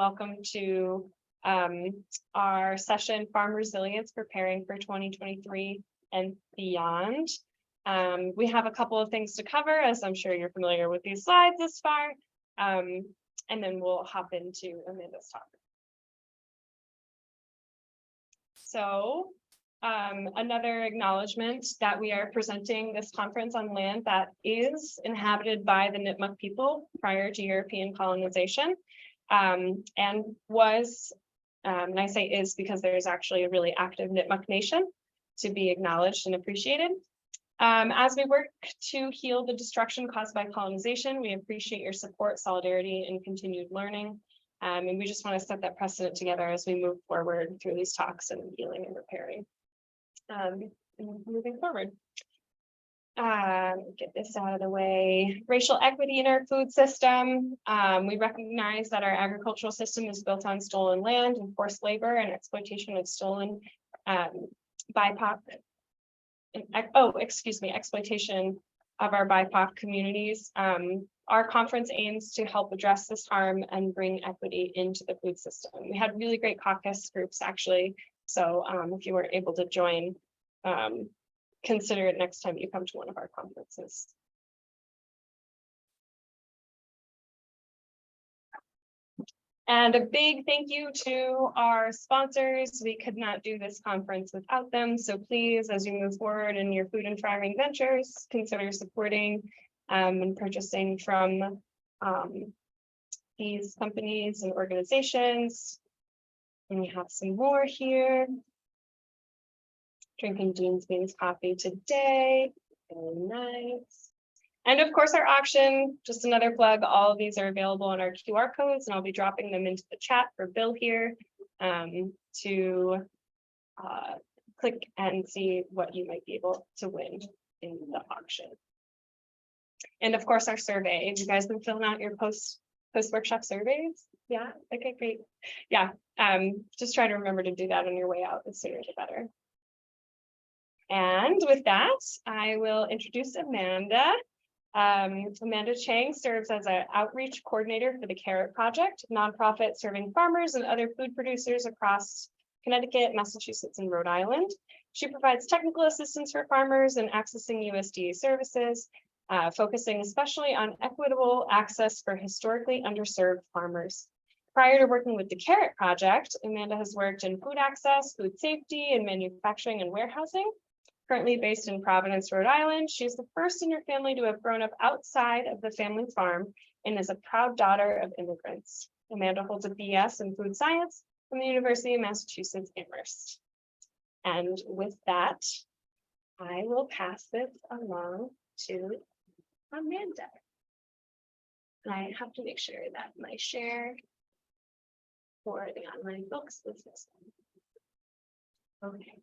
Welcome to our session, Farm Resilience, Preparing for 2023 and Beyond. We have a couple of things to cover, as I'm sure you're familiar with these slides this far, and then we'll hop into Amanda's talk. So another acknowledgement that we are presenting this conference on land that is inhabited by the Nipmuc people prior to European colonization. And was, and I say is because there's actually a really active Nipmuc nation to be acknowledged and appreciated. As we work to heal the destruction caused by colonization, we appreciate your support, solidarity, and continued learning. And we just want to set that precedent together as we move forward through these talks and healing and repairing. And moving forward. Get this out of the way. Racial equity in our food system. We recognize that our agricultural system is built on stolen land and forced labor and exploitation of stolen BIPOC. Exploitation of our BIPOC communities. Our conference aims to help address this harm and bring equity into the food system. We had really great caucus groups actually. So if you weren't able to join, consider it next time you come to one of our conferences. And a big thank you to our sponsors. We could not do this conference without them. So please, as you move forward in your food and farming ventures, consider supporting and purchasing from these companies and organizations. And we have some more here. Drinking Jeans Beans coffee today. Very nice. And of course, our auction, just another plug. All of these are available on our QR codes, and I'll be dropping them into the chat for Bill here to click and see what you might be able to win in the auction. And of course, our survey. Have you guys been filling out your post-workshop surveys? Yeah, okay, great. Yeah, just try to remember to do that on your way out. The sooner the better. And with that, I will introduce Amanda. Amanda Chang serves as an outreach coordinator for the Carrot Project, nonprofit serving farmers and other food producers across Connecticut, Massachusetts, and Rhode Island. She provides technical assistance for farmers in accessing USDA services, focusing especially on equitable access for historically underserved farmers. Prior to working with the Carrot Project, Amanda has worked in food access, food safety, and manufacturing and warehousing. Currently based in Providence, Rhode Island, she is the first in her family to have grown up outside of the family farm and is a proud daughter of immigrants. Amanda holds a BS in food science from the University of Massachusetts Amherst. And with that, I will pass this along to Amanda. I have to make sure that my share for the online books is this one. Okay.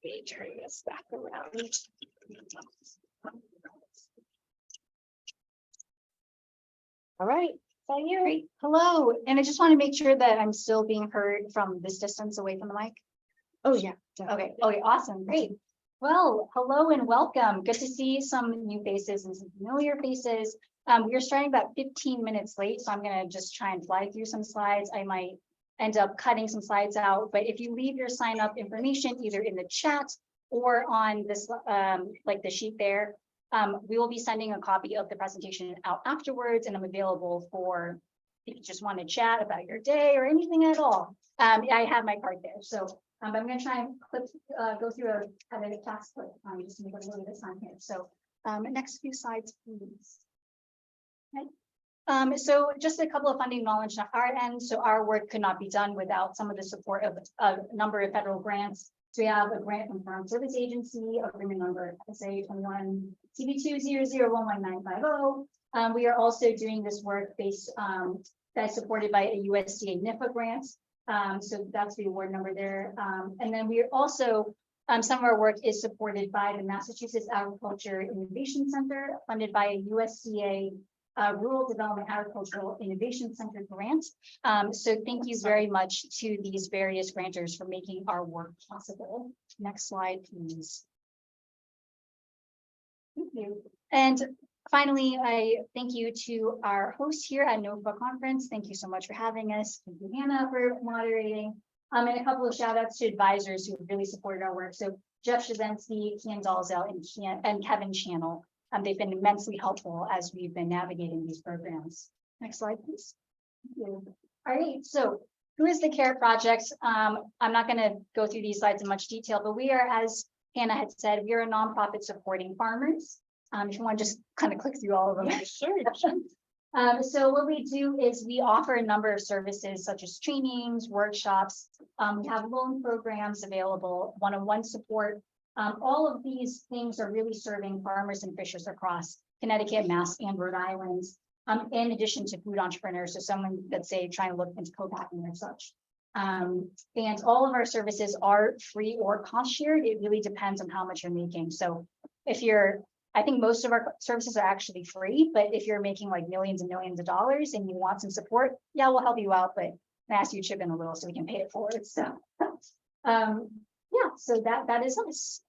Let me turn this back around. All right, so you. Great. Hello, and I just want to make sure that I'm still being heard from this distance away from the mic. Oh yeah. Definitely. Okay, awesome, great. Well, hello and welcome. Good to see some new faces and some familiar faces. We're starting about 15 minutes late, so I'm going to just try and fly through some slides. I might end up cutting some slides out, but if you leave your sign up information either in the chat or on this like the sheet there, we will be sending a copy of the presentation out afterwards, and I'm available for if you just want to chat about your day or anything at all. I have my card there, so I'm going to try and go through a kind of task clip just to make a little bit of time here. So next few slides, please. Okay. So just a couple of funding knowledge on our end. So our work could not be done without some of the support of a number of federal grants. So we have a grant from Farm Service Agency, agreement number SA21 CB20011950. We are also doing this work based that's supported by a USDA NIFA grant. So that's the award number there. And then we are also some of our work is supported by the Massachusetts Agriculture Innovation Center, funded by a USDA Rural Development Agricultural Innovation Center grant. So thank you very much to these various grantors for making our work possible. Next slide, please. Thank you. And finally, I thank you to our host here at NOFA Conference. Thank you so much for having us. Thank you, Hannah, for moderating. And a couple of shout outs to advisors who have really supported our work. So Jeff Shazensky, Kian Dalzell, and Kevin Channel. They've been immensely helpful as we've been navigating these programs. Next slide, please. Thank you. All right, so who is the CARE Project? I'm not going to go through these slides in much detail, but we are, as Hannah had said, we are a nonprofit supporting farmers. If you want to just kind of click through all of them. Sure. So what we do is we offer a number of services such as trainings, workshops. We have loan programs available, one-on-one support. All of these things are really serving farmers and fishers across Connecticut, Mass, and Rhode Island, in addition to food entrepreneurs, so someone that's say trying to look into co-packing or such. And all of our services are free or cost shared. It really depends on how much you're making. So if you're, I think most of our services are actually free, but if you're making like millions and millions of dollars and you want some support, yeah, we'll help you out, but I ask you to chip in a little so we can pay it forward. So yeah, so that is us.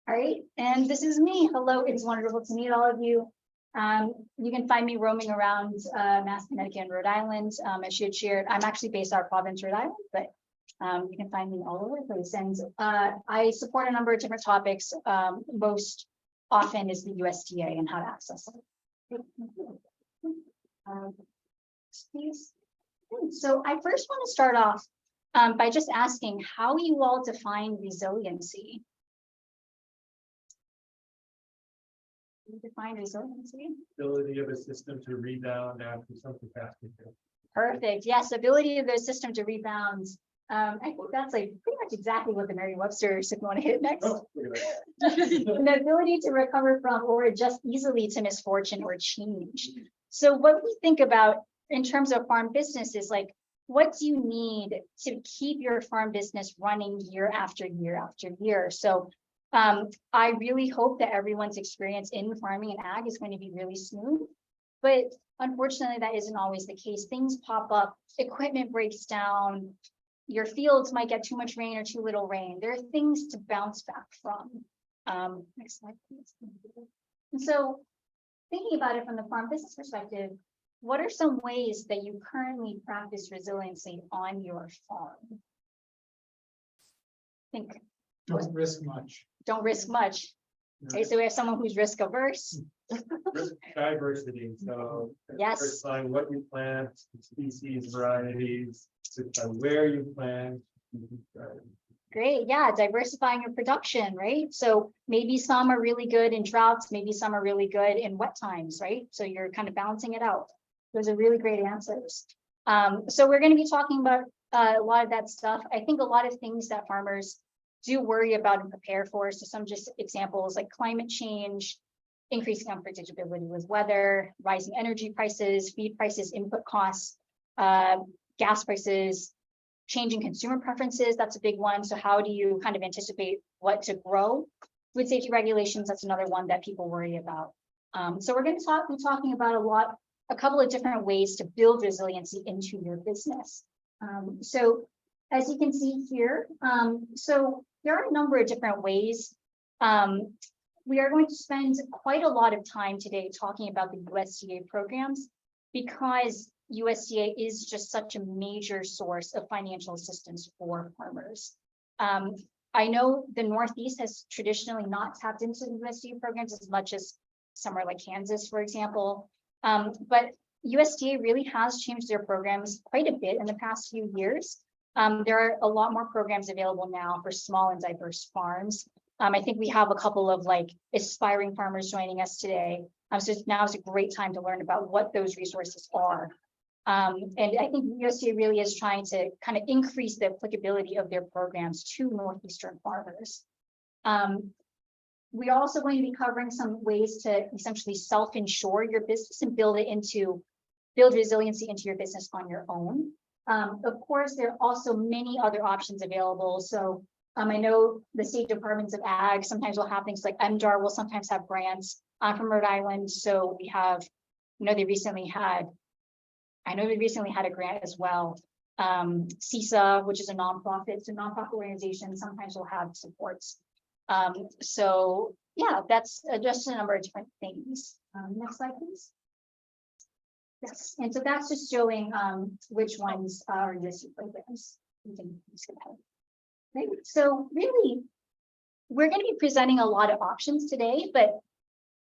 All right, and this is me. Hello, it's wonderful to meet all of you. You can find me roaming around Mass, Connecticut, and Rhode Island. As she had shared, I'm actually based out of Providence, Rhode Island, but you can find me all over the place. And I support a number of different topics. Most often is the USDA and how to access it. Please. So I first want to start off by just asking how you all define resiliency. Define resiliency. Ability of a system to rebound after some catastrophe. Perfect. Yes, ability of the system to rebound. I think that's like pretty much exactly what the Merriam-Webster, if you want to hit it next. Oh, The ability to recover from or adjust easily to misfortune or change. So what we think about in terms of farm business is like, what do you need to keep your farm business running year after year after year? So I really hope that everyone's experience in farming and ag is going to be really smooth, but unfortunately that isn't always the case. Things pop up, equipment breaks down, your fields might get too much rain or too little rain. There are things to bounce back from. Next slide, please. And so thinking about it from the farm business perspective, what are some ways that you currently practice resiliency on your farm? Think. Don't risk much. Don't risk much. Okay, so we have someone who's risk averse. Risk diversity. So Yes. diversifying what you plant, species, varieties, where you plant. Great, yeah, diversifying your production, right? So maybe some are really good in droughts, maybe some are really good in wet times, right? So you're kind of balancing it out. Those are really great answers. So we're going to be talking about a lot of that stuff. I think a lot of things that farmers do worry about and prepare for. So some just examples like climate change, increasing unpredictability with weather, rising energy prices, feed prices, input costs, gas prices, changing consumer preferences. That's a big one. So how do you kind of anticipate what to grow? Food safety regulations, that's another one that people worry about. So we're going to be talking about a couple of different ways to build resiliency into your business. So as you can see here, so there are a number of different ways. We are going to spend quite a lot of time today talking about the USDA programs because USDA is just such a major source of financial assistance for farmers. I know the Northeast has traditionally not tapped into the USDA programs as much as somewhere like Kansas, for example. But USDA really has changed their programs quite a bit in the past few years. There are a lot more programs available now for small and diverse farms. I think we have a couple of like aspiring farmers joining us today. So now is a great time to learn about what those resources are. And I think USDA really is trying to kind of increase the applicability of their programs to Northeastern farmers. We're also going to be covering some ways to essentially self-insure your business and build resiliency into your business on your own. Of course, there are also many other options available. So I know the state departments of ag sometimes will have things like MDAR will sometimes have grants from Rhode Island. So we have, they recently had a grant as well. CISA, which is a nonprofit, so nonprofit organization sometimes will have supports. So yeah, that's just a number of different things. Next slide, please. Yes, and so that's just showing which ones are USDA programs. You can skip ahead. Right. So really, we're going to be presenting a lot of options today, but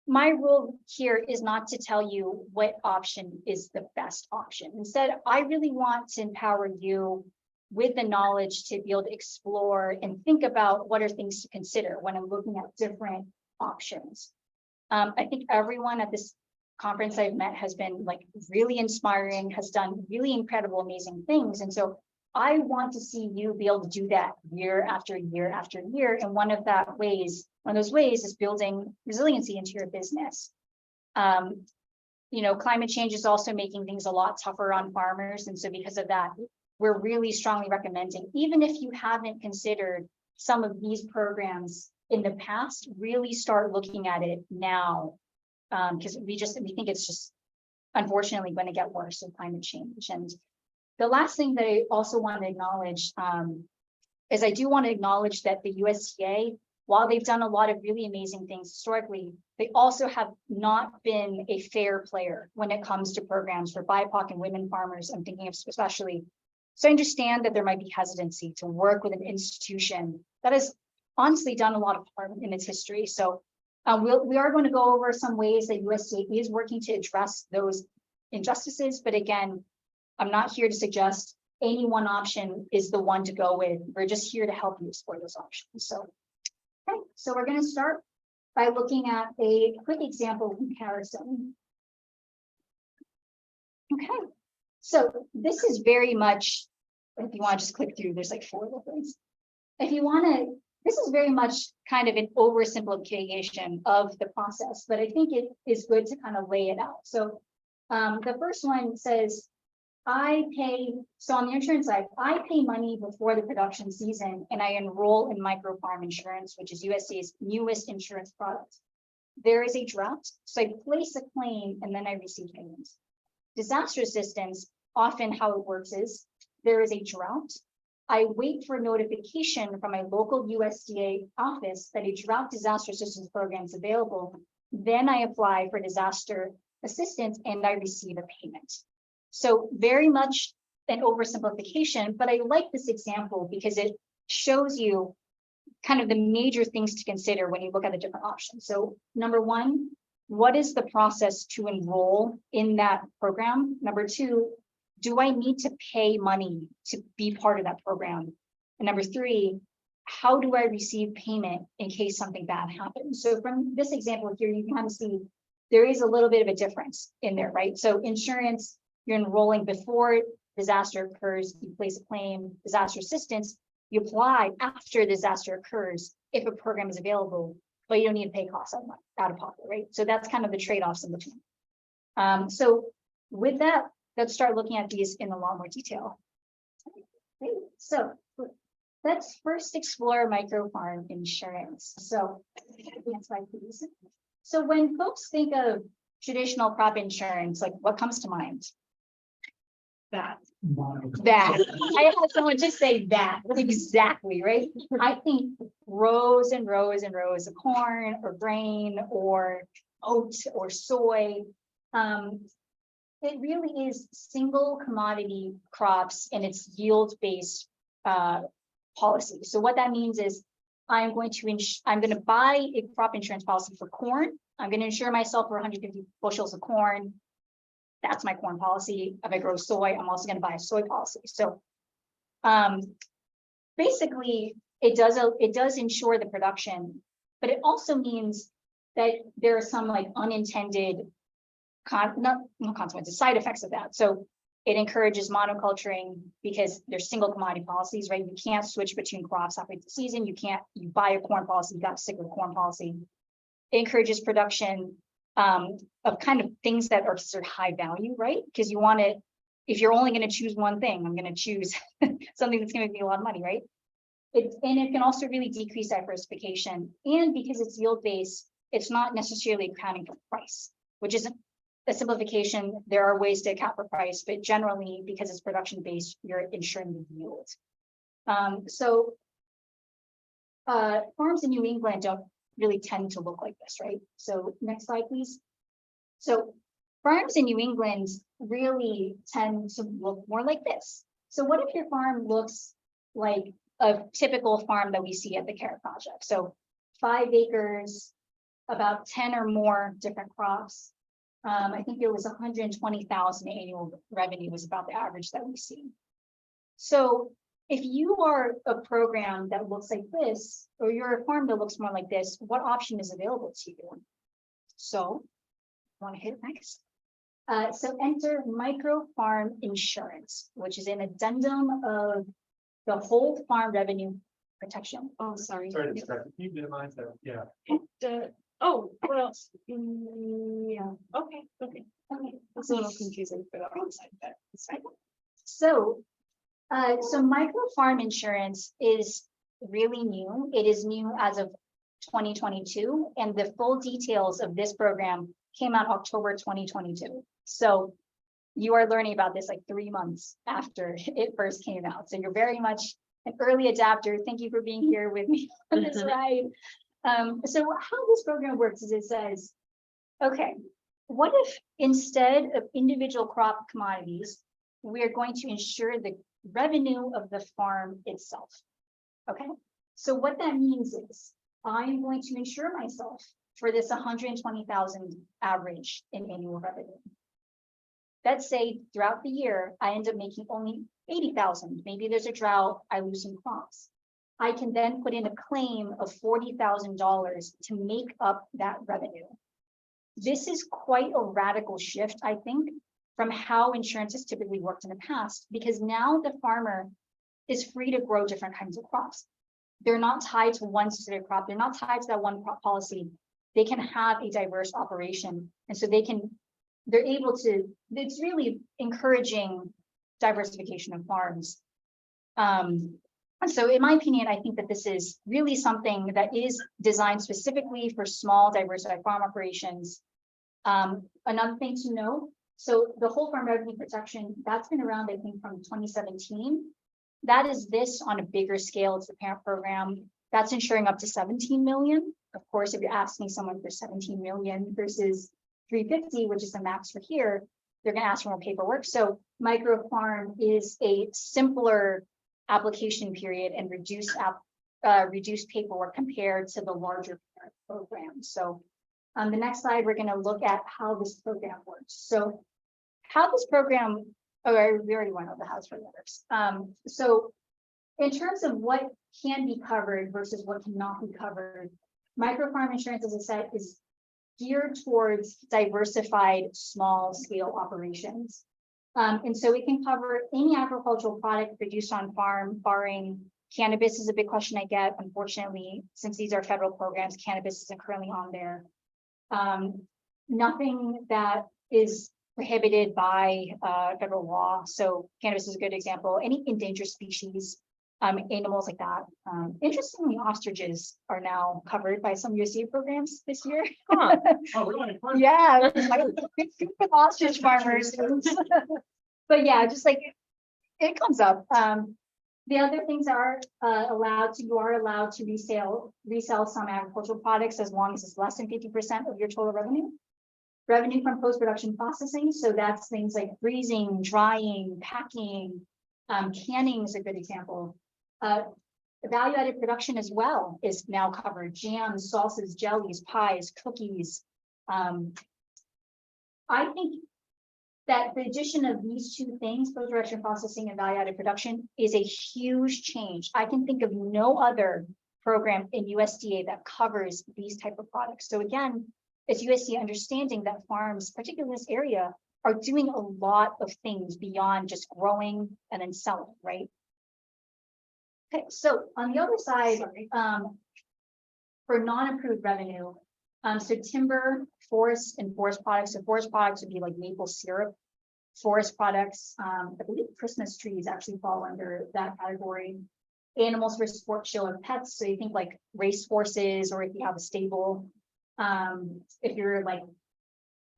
my role here is not to tell you what option is the best option. Instead, I really want to empower you with the knowledge to be able to explore and think about what are things to consider when I'm looking at different options. I think everyone at this conference I've met has been like really inspiring, has done really incredible, amazing things. And so I want to see you be able to do that year after year after year. And one of those ways is building resiliency into your business. Climate change is also making things a lot tougher on farmers. And so because of that, we're really strongly recommending, even if you haven't considered some of these programs in the past, really start looking at it now. Because we think it's just unfortunately going to get worse with climate change. And the last thing that I also want to acknowledge is I do want to acknowledge that the USDA, while they've done a lot of really amazing things historically, they also have not been a fair player when it comes to programs for BIPOC and women farmers. I'm thinking of especially. So I understand that there might be hesitancy to work with an institution that has honestly done a lot of harm in its history. So we are going to go over some ways that USDA is working to address those injustices. But again, I'm not here to suggest any one option is the one to go with. We're just here to help you explore those options. So, okay, so we're going to start by looking at a quick example comparison. Okay, so this is very much, if you want to just click through, there's like 4 little things. If you want to, this is very much kind of an oversimplification of the process, but I think it is good to kind of lay it out. So the first one says, so on the insurance side, I pay money before the production season and I enroll in micro farm insurance, which is USDA's newest insurance product. There is a drought, so I place a claim and then I receive payments. Disaster assistance, often how it works is there is a drought. I wait for notification from my local USDA office that a drought disaster assistance program is available. Then I apply for disaster assistance and I receive a payment. So very much an oversimplification, but I like this example because it shows you kind of the major things to consider when you look at the different options. So number one, what is the process to enroll in that program? Number two, do I need to pay money to be part of that program? And number three, how do I receive payment in case something bad happens? So from this example here, you can kind of see there is a little bit of a difference in there, right? So insurance, you're enrolling before disaster occurs, you place a claim. Disaster assistance, you apply after disaster occurs if a program is available, but you don't need to pay costs out of pocket, right? So that's kind of the trade-offs in between. So with that, let's start looking at these in a lot more detail. Okay. So let's first explore micro farm insurance. So next slide, please. So when folks think of traditional crop insurance, like what comes to mind? That. I had someone just say that exactly, right? I think rows and rows and rows of corn or grain or oat or soy. It really is single commodity crops and it's yield-based policy. So what that means is I'm going to buy a crop insurance policy for corn. I'm going to insure myself for 150 bushels of corn. That's my corn policy. If I grow soy, I'm also going to buy a soy policy. So basically, it does ensure the production, but it also means that there are some like unintended consequences, side effects of that. So it encourages monoculturing because there's single commodity policies, right? You can't switch between crops halfway through the season. You buy a corn policy, you got to stick with corn policy. It encourages production of kind of things that are considered high value, right? Because you want to, if you're only going to choose one thing, I'm going to choose something that's going to make me a lot of money, right? And it can also really decrease diversification. And because it's yield-based, it's not necessarily accounting for price, which isn't a simplification. There are ways to account for price, but generally, because it's production-based, you're ensuring the yield. So farms in New England don't really tend to look like this, right? So next slide, please. So farms in New England really tend to look more like this. So what if your farm looks like a typical farm that we see at the Carrot Project? So 5 acres, about 10 or more different crops. I think it was 120,000 annual revenue was about the average that we see. So if you are a program that looks like this, or you're a farm that looks more like this, what option is available to you? So I want to hit next. So enter micro farm insurance, which is an addendum of the whole farm revenue protection. Oh, sorry. Sorry to distract you. Can you minimize that? Yeah. Oh, what else? Yeah, okay. It's a little confusing for the wrong side, but it's fine. So, so micro farm insurance is really new. It is new as of 2022, and the full details of this program came out October 2022. So you are learning about this like 3 months after it first came out. So you're very much an early adapter. Thank you for being here with me on this ride. So how this program works is it says, okay, what if instead of individual crop commodities, we are going to insure the revenue of the farm itself? Okay, so what that means is I'm going to insure myself for this 120,000 average in annual revenue. Let's say throughout the year, I end up making only 80,000. Maybe there's a drought, I lose some crops. I can then put in a claim of $40,000 to make up that revenue. This is quite a radical shift, I think, from how insurance has typically worked in the past, because now the farmer is free to grow different kinds of crops. They're not tied to one specific crop. They're not tied to that one crop policy. They can have a diverse operation. And so they're able to, it's really encouraging diversification of farms. And so in my opinion, I think that this is really something that is designed specifically for small diversified farm operations. Another thing to know, so the whole farm revenue protection, that's been around, I think, from 2017. That is this on a bigger scale. It's the parent program. That's insuring up to 17 million. Of course, if you're asking someone for 17 million versus 350, which is the max for here, they're going to ask for more paperwork. So micro farm is a simpler application period and reduced paperwork compared to the larger parent program. So the next slide, we're going to look at how this program works. So how this program, we already went over the house for the others. So in terms of what can be covered versus what cannot be covered, micro farm insurance, as I said, is geared towards diversified small scale operations. And so it can cover any agricultural product produced on farm, barring cannabis is a big question I get. Unfortunately, since these are federal programs, cannabis isn't currently on there. Nothing that is prohibited by federal law. So cannabis is a good example. Any endangered species, animals like that. Interestingly, ostriches are now covered by some USDA programs this year. Huh. Oh, really? Yeah, good for ostrich farmers. But yeah, just like it comes up. The other things are you are allowed to resell some agricultural products as long as it's less than 50% of your total revenue. Revenue from post-production processing. So that's things like freezing, drying, packing, canning is a good example. Value-added production as well is now covered. Jams, sauces, jellies, pies, cookies. I think that the addition of these two things, post-production processing and value-added production, is a huge change. I can think of no other program in USDA that covers these type of products. So again, it's USDA understanding that farms, particularly in this area, are doing a lot of things beyond just growing and then selling, right? Okay, so on the other side, for non-approved revenue, so timber, forest, and forest products. So forest products would be like maple syrup. Forest products, I believe Christmas trees actually fall under that category. Animals for sport, show, and pets. So you think like race horses, or if you have a stable. If you're like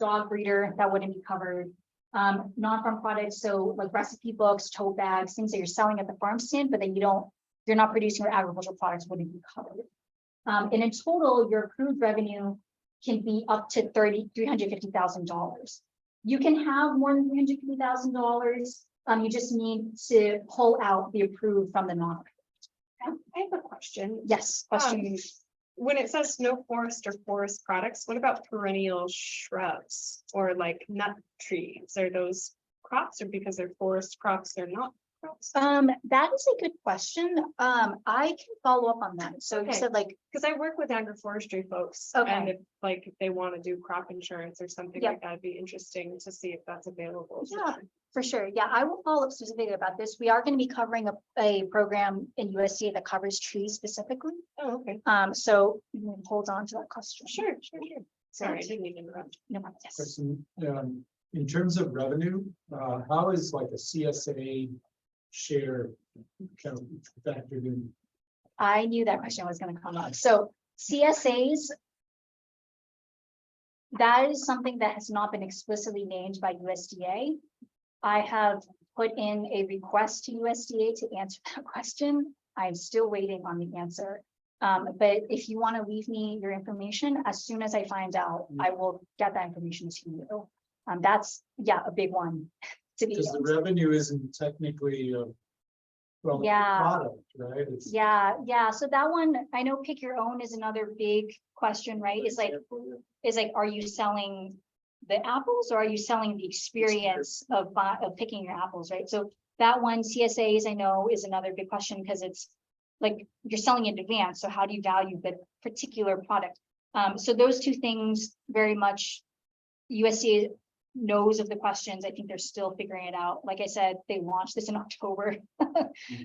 dog breeder, that wouldn't be covered. Non-farm products, so like recipe books, tote bags, things that you're selling at the farm stand, but then you don't you're not producing your agricultural products, wouldn't be covered. And in total, your approved revenue can be up to $350,000. You can have more than $350,000. You just need to pull out the approved from the non. I have a question. Yes, question. When it says no forest or forest products, what about perennial shrubs or like nut trees? Are those crops, or because they're forest crops, they're not crops? That is a good question. I can follow up on that. So you Okay. said like, Because I work with agroforestry folks, Okay. and if they want to do crop insurance or something Yep. like that, it'd be interesting to see if that's available. to Yeah. them. for sure. Yeah, I will follow up specifically about this. We are going to be covering a program in USDA that covers trees specifically. Oh, okay. So you can hold on to that question. Sure. Sorry, I didn't mean to interrupt. No problem. Yes. Question, in terms of revenue, how is like a CSA share kind of factored in? I knew that question was going to come up. So CSAs, that is something that has not been explicitly named by USDA. I have put in a request to USDA to answer that question. I'm still waiting on the answer. But if you want to leave me your information, as soon as I find out, I will get that information to you. That's, yeah, a big one to be. Because the revenue isn't technically from the Yeah. product, right? It's Yeah. So that one, I know pick your own is another big question, right? It's like, are you selling the apples or are you selling the experience of picking your apples, right? So that one, CSAs, I know is another big question because it's like you're selling in advance. So how do you value the particular product? So those two things very much USDA knows of the questions. I think they're still figuring it out. Like I said, they launched this in October.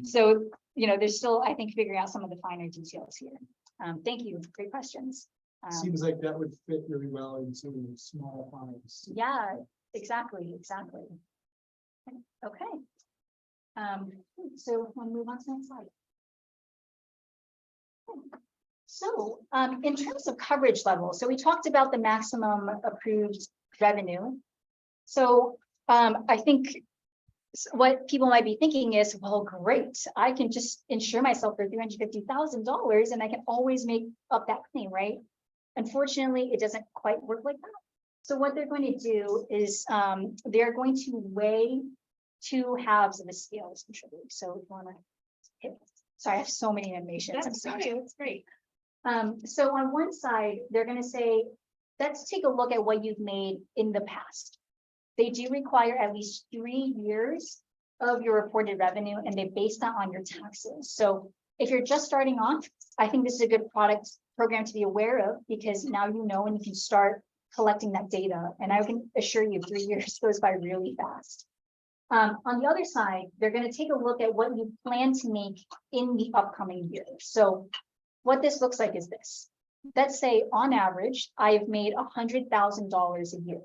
So, they're still, I think, figuring out some of the finer details here. Thank you. Great questions. seems like that would fit really well into small farms. Yeah, exactly. Okay. So we'll move on to the next slide. So, in terms of coverage level, so we talked about the maximum approved revenue. So, I think what people might be thinking is, well, great, I can just insure myself for $350,000 and I can always make up that claim, right? Unfortunately, it doesn't quite work like that. So what they're going to do is they're going to weigh two halves of the scale, essentially. So if you want to hit, sorry, I have so many animations. I'm sorry. That's great. So on one side, they're going to say, let's take a look at what you've made in the past. They do require at least 3 years of your reported revenue, and they base that on your taxes. So if you're just starting off, I think this is a good program to be aware of, because now you know and you can start collecting that data. And I can assure you 3 years goes by really fast. On the other side, they're going to take a look at what you plan to make in the upcoming year. So what this looks like is this. Let's say on average, I have made $100,000 a year.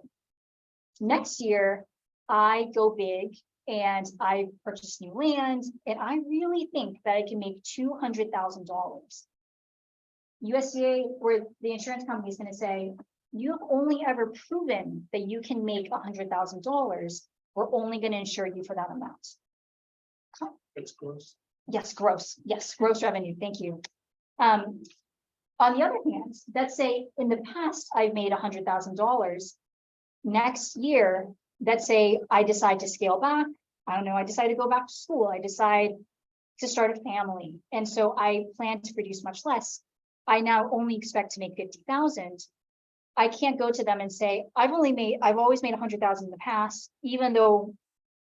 Next year, I go big and I purchase new land, and I really think that I can make $200,000. USDA or the insurance company is going to say, you have only ever proven that you can make $100,000. We're only going to insure you for that amount. It's gross. Yes, gross. Yes, gross revenue. Thank you. On the other hand, let's say in the past I've made $100,000. Next year, let's say I decide to scale back. I don't know, I decide to go back to school. I decide to start a family. And so I plan to produce much less. I now only expect to make 50,000. I can't go to them and say, I've always made 100,000 in the past, even though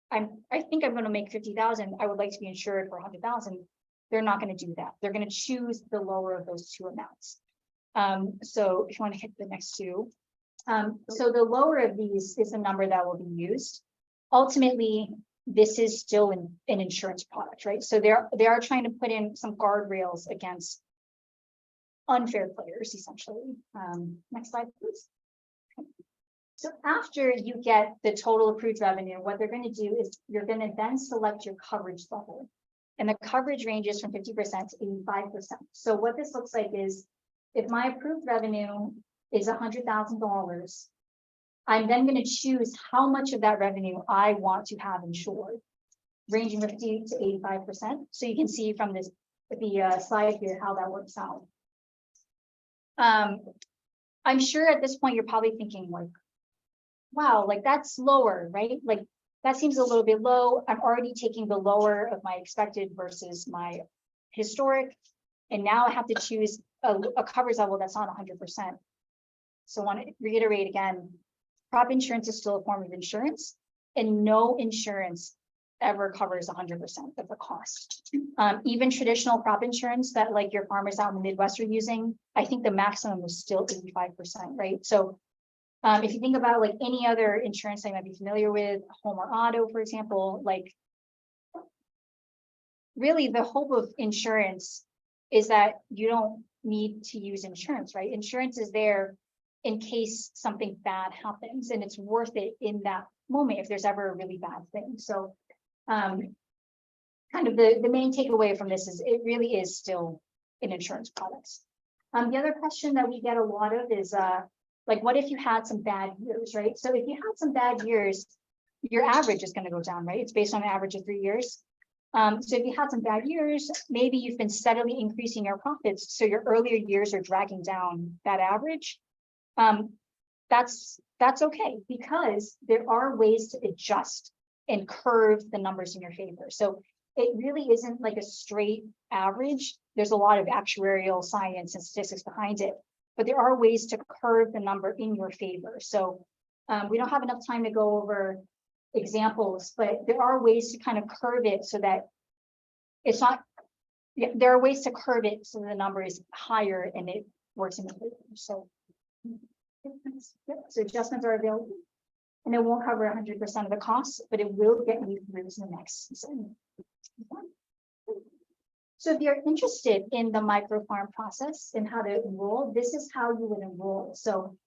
I think I'm going to make 50,000. I would like to be insured for 100,000. They're not going to do that. They're going to choose the lower of those two amounts. So if you want to hit the next two. So the lower of these is the number that will be used. Ultimately, this is still an insurance product, right? So they are trying to put in some guardrails against unfair players, essentially. Next slide, please. So after you get the total approved revenue, what they're going to do is you're going to then select your coverage level. And the coverage ranges from 50% to 85%. So what this looks like is, if my approved revenue is $100,000, I'm then going to choose how much of that revenue I want to have insured, ranging from 50 to 85%. So you can see from this slide here, how that works out. I'm sure at this point, you're probably thinking like, wow, like that's lower, right? Like that seems a little bit low. I'm already taking the lower of my expected versus my historic. And now I have to choose a coverage level that's not 100%. So I want to reiterate again, crop insurance is still a form of insurance, and no insurance ever covers 100% of the cost. Even traditional crop insurance that like your farmers out in the Midwest are using, I think the maximum is still 85%, right? So if you think about like any other insurance I might be familiar with, home or auto, for example, like really the hope of insurance is that you don't need to use insurance, right? Insurance is there in case something bad happens, and it's worth it in that moment if there's ever a really bad thing. So kind of the main takeaway from this is it really is still an insurance product. The other question that we get a lot of is like, what if you had some bad years, right? So if you had some bad years, your average is going to go down, right? It's based on an average of 3 years. So if you had some bad years, maybe you've been steadily increasing your profits, so your earlier years are dragging down that average. That's okay, because there are ways to adjust and curve the numbers in your favor. So it really isn't like a straight average. There's a lot of actuarial science and statistics behind it, but there are ways to curve the number in your favor. So we don't have enough time to go over examples, but there are ways to kind of curve it so that it's not, there are ways to curve it so the number is higher and it works in the favor. So, so adjustments are available, and it won't cover 100% of the costs, but it will get you through to the next season. So if you're interested in the micro farm process and how to enroll, this is how you would enroll. So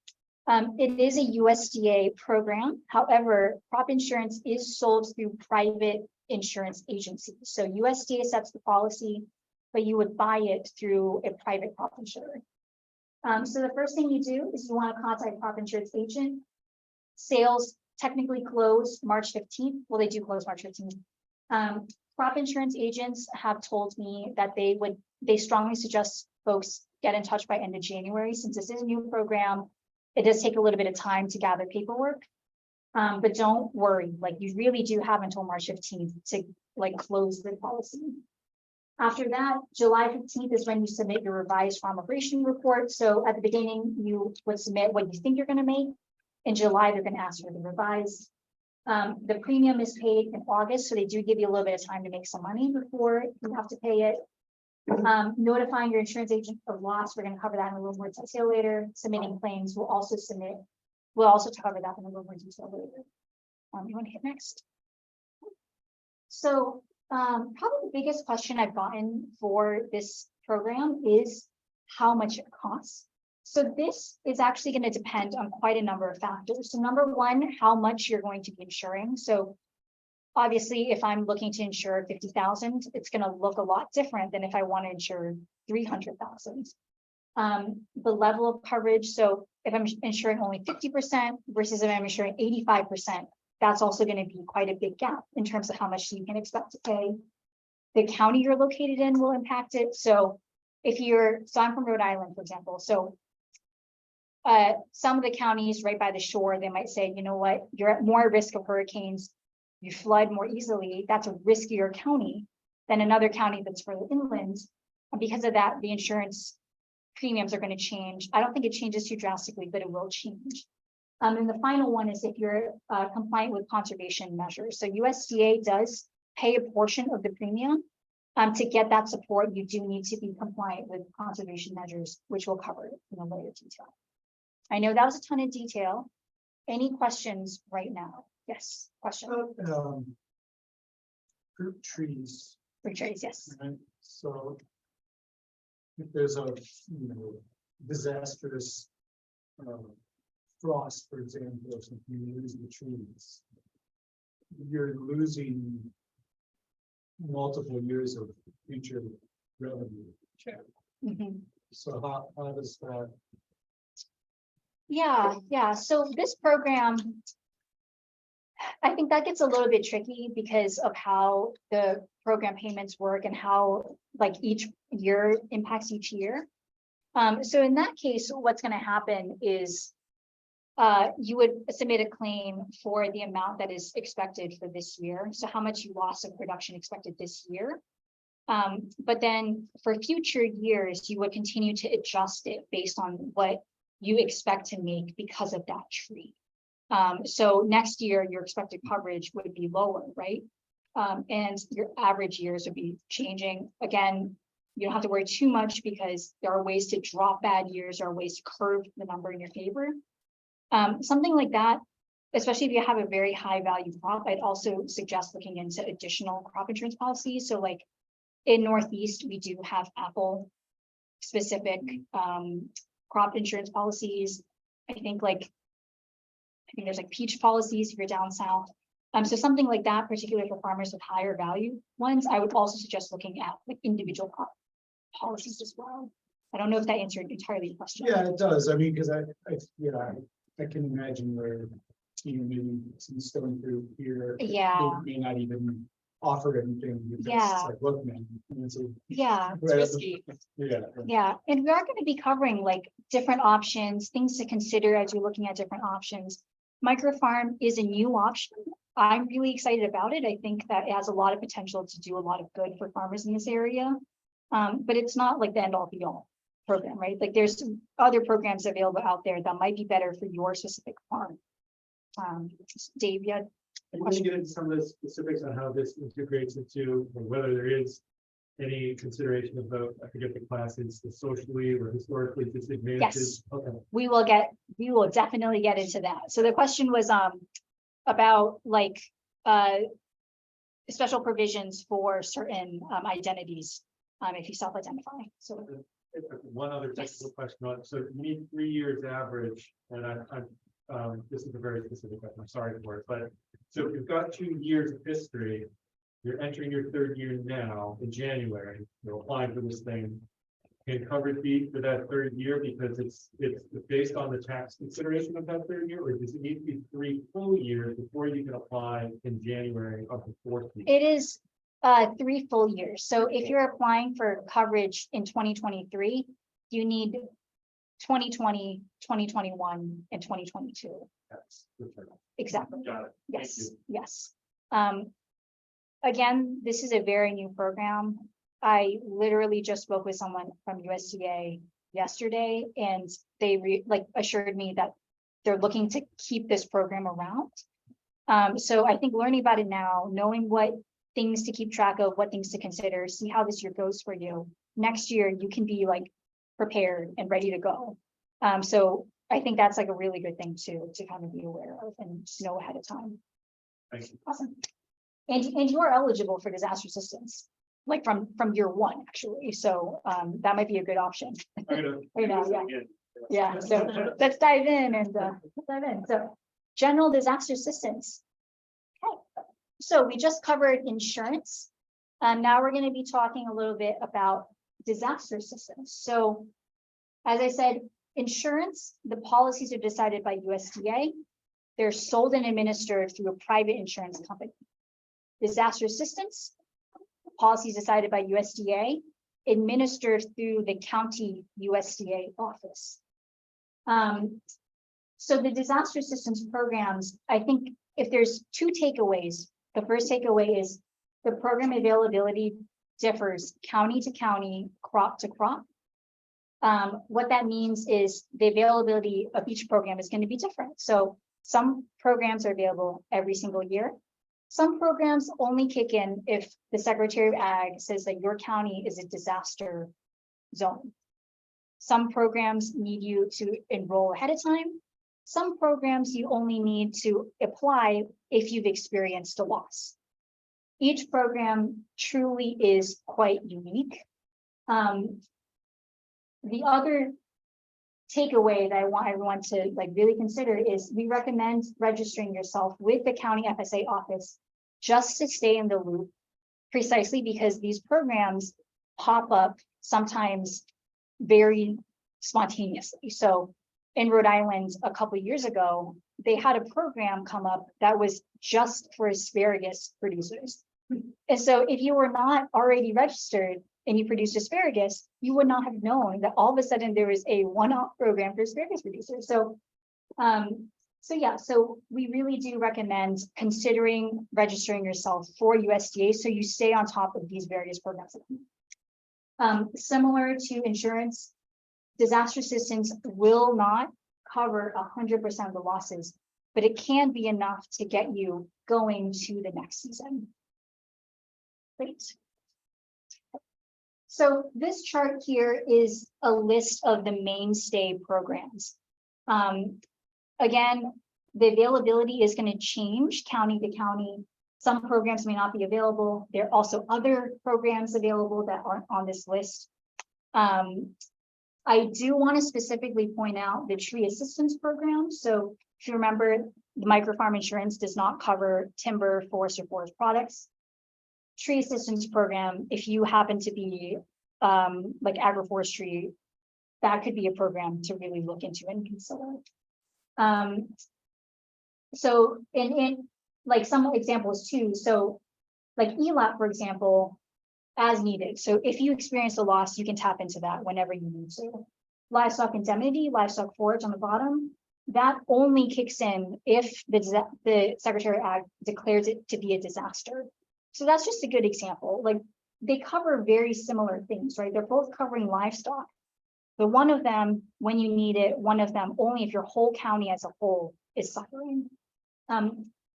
it is a USDA program. However, crop insurance is sold through private insurance agencies. So USDA sets the policy, but you would buy it through a private crop insurer. So the first thing you do is you want to contact a crop insurance agent. Sales technically close March 15th. Well, they do close March 15th. Crop insurance agents have told me that they strongly suggest folks get in touch by end of January, since this is a new program. It does take a little bit of time to gather paperwork, but don't worry, like you really do have until March 15th to like close the policy. After that, July 15th is when you submit your revised farm operation report. So at the beginning, you would submit what you think you're going to make. In July, they're going to ask for the revised. The premium is paid in August, so they do give you a little bit of time to make some money before you have to pay it. Notifying your insurance agent of loss, we're going to cover that in a little more detail later. Submitting claims, we'll also cover that in a little more detail later. You want to hit next? So probably the biggest question I've gotten for this program is how much it costs. So this is actually going to depend on quite a number of factors. So number one, how much you're going to be insuring. So obviously, if I'm looking to insure 50,000, it's going to look a lot different than if I want to insure 300,000. The level of coverage. So if I'm insuring only 50% versus if I'm insuring 85%, that's also going to be quite a big gap in terms of how much you can expect to pay. The county you're located in will impact it. So I'm from Rhode Island, for example. So some of the counties right by the shore, they might say, you know what, you're at more risk of hurricanes, you flood more easily. That's a riskier county than another county that's further inland. And because of that, the insurance premiums are going to change. I don't think it changes too drastically, but it will change. And the final one is if you're compliant with conservation measures. So USDA does pay a portion of the premium. To get that support, you do need to be compliant with conservation measures, which we'll cover in a later detail. I know that was a ton of detail. Any questions right now? Yes, question. Fruit trees. Fruit trees, yes. Right? So if there's a disastrous frost, for example, or something, you lose the trees, you're losing multiple years of future revenue. Sure. Mm-hmm. So how does that? Yeah. So this program, I think that gets a little bit tricky because of how the program payments work and how like each year impacts each year. So in that case, what's going to happen is you would submit a claim for the amount that is expected for this year. So how much you lost of production expected this year. But then for future years, you would continue to adjust it based on what you expect to make because of that tree. So next year, your expected coverage would be lower, right? And your average years would be changing. Again, you don't have to worry too much because there are ways to drop bad years, there are ways to curve the number in your favor. Something like that, especially if you have a very high value crop, I'd also suggest looking into additional crop insurance policies. So like in Northeast, we do have apple specific crop insurance policies. I think there's like peach policies if you're down south. So something like that, particularly for farmers with higher value ones, I would also suggest looking at like individual crop policies as well. I don't know if that answered entirely your question. Yeah, it does. I mean, because I can imagine where maybe some stone through here. Yeah. They may not even offer anything. Yeah. It's like, look, man. Yeah. Right, risky. Yeah, and we are going to be covering like different options, things to consider as you're looking at different options. Microfarm is a new option. I'm really excited about it. I think that it has a lot of potential to do a lot of good for farmers in this area. But it's not like the end all be all program, right? Like there's other programs available out there that might be better for your specific farm. Dave, you had a Can you question? get into some of the specifics on how this integrates into, or whether there is any consideration about, I forget the classes, the socially or historically disadvantages? Okay. We will definitely get into that. So the question was about like special provisions for certain identities if you self-identify. So One other technical question on, so you need 3 years average, and this is a very specific question, I'm sorry for it, but so if you've got 2 years of history, you're entering your 3rd year now in January, you're applying for this thing. Can coverage be for that 3rd year because it's based on the tax consideration of that 3rd year, or does it need to be 3 full years before you can apply in January of the 4th year? it is 3 full years. So if you're applying for coverage in 2023, you need 2020, 2021, and 2022. That's the term. Exactly. Got it. Thank Yes, you. yes. Again, this is a very new program. I literally just spoke with someone from USDA yesterday, and they assured me that they're looking to keep this program around. So I think learning about it now, knowing what things to keep track of, what things to consider, see how this year goes for you. Next year, you can be like prepared and ready to go. So I think that's like a really good thing to kind of be aware of and just know ahead of time. Thank you. Awesome. And you are eligible for disaster assistance, like from year one, actually. So that might be a good option. I'm gonna You know, do this yeah. again. Yeah, so let's dive in and let's dive in. So general disaster assistance. Okay, so we just covered insurance. Now we're going to be talking a little bit about disaster assistance. So as I said, insurance, the policies are decided by USDA. They're sold and administered through a private insurance company. Disaster assistance, policies decided by USDA, administered through the county USDA office. So the disaster assistance programs, I think if there's 2 takeaways, the first takeaway is the program availability differs county to county, crop to crop. What that means is the availability of each program is going to be different. So some programs are available every single year. Some programs only kick in if the Secretary of Ag says that your county is a disaster zone. Some programs need you to enroll ahead of time. Some programs you only need to apply if you've experienced a loss. Each program truly is quite unique. The other takeaway that I want everyone to really consider is we recommend registering yourself with the county FSA office just to stay in the loop, precisely because these programs pop up sometimes very spontaneously. So in Rhode Island a couple of years ago, they had a program come up that was just for asparagus producers. And so if you were not already registered and you produced asparagus, you would not have known that all of a sudden there was a one-off program for asparagus producers. So, so we really do recommend considering registering yourself for USDA so you stay on top of these various programs. Similar to insurance, disaster assistance will not cover 100% of the losses, but it can be enough to get you going to the next season. Great. So this chart here is a list of the mainstay programs. Again, the availability is going to change county to county. Some programs may not be available. There are also other programs available that aren't on this list. I do want to specifically point out the tree assistance program. So if you remember, the microfarm insurance does not cover timber, forest, or forest products. Tree assistance program, if you happen to be like agroforestry, that could be a program to really look into and consider. So in like some examples too, so like ELAP, for example, as needed. So if you experience a loss, you can tap into that whenever you need to. Livestock indemnity, livestock forage on the bottom, that only kicks in if the Secretary of Ag declares it to be a disaster. So that's just a good example. Like they cover very similar things, right? They're both covering livestock. But one of them, when you need it, one of them only if your whole county as a whole is suffering.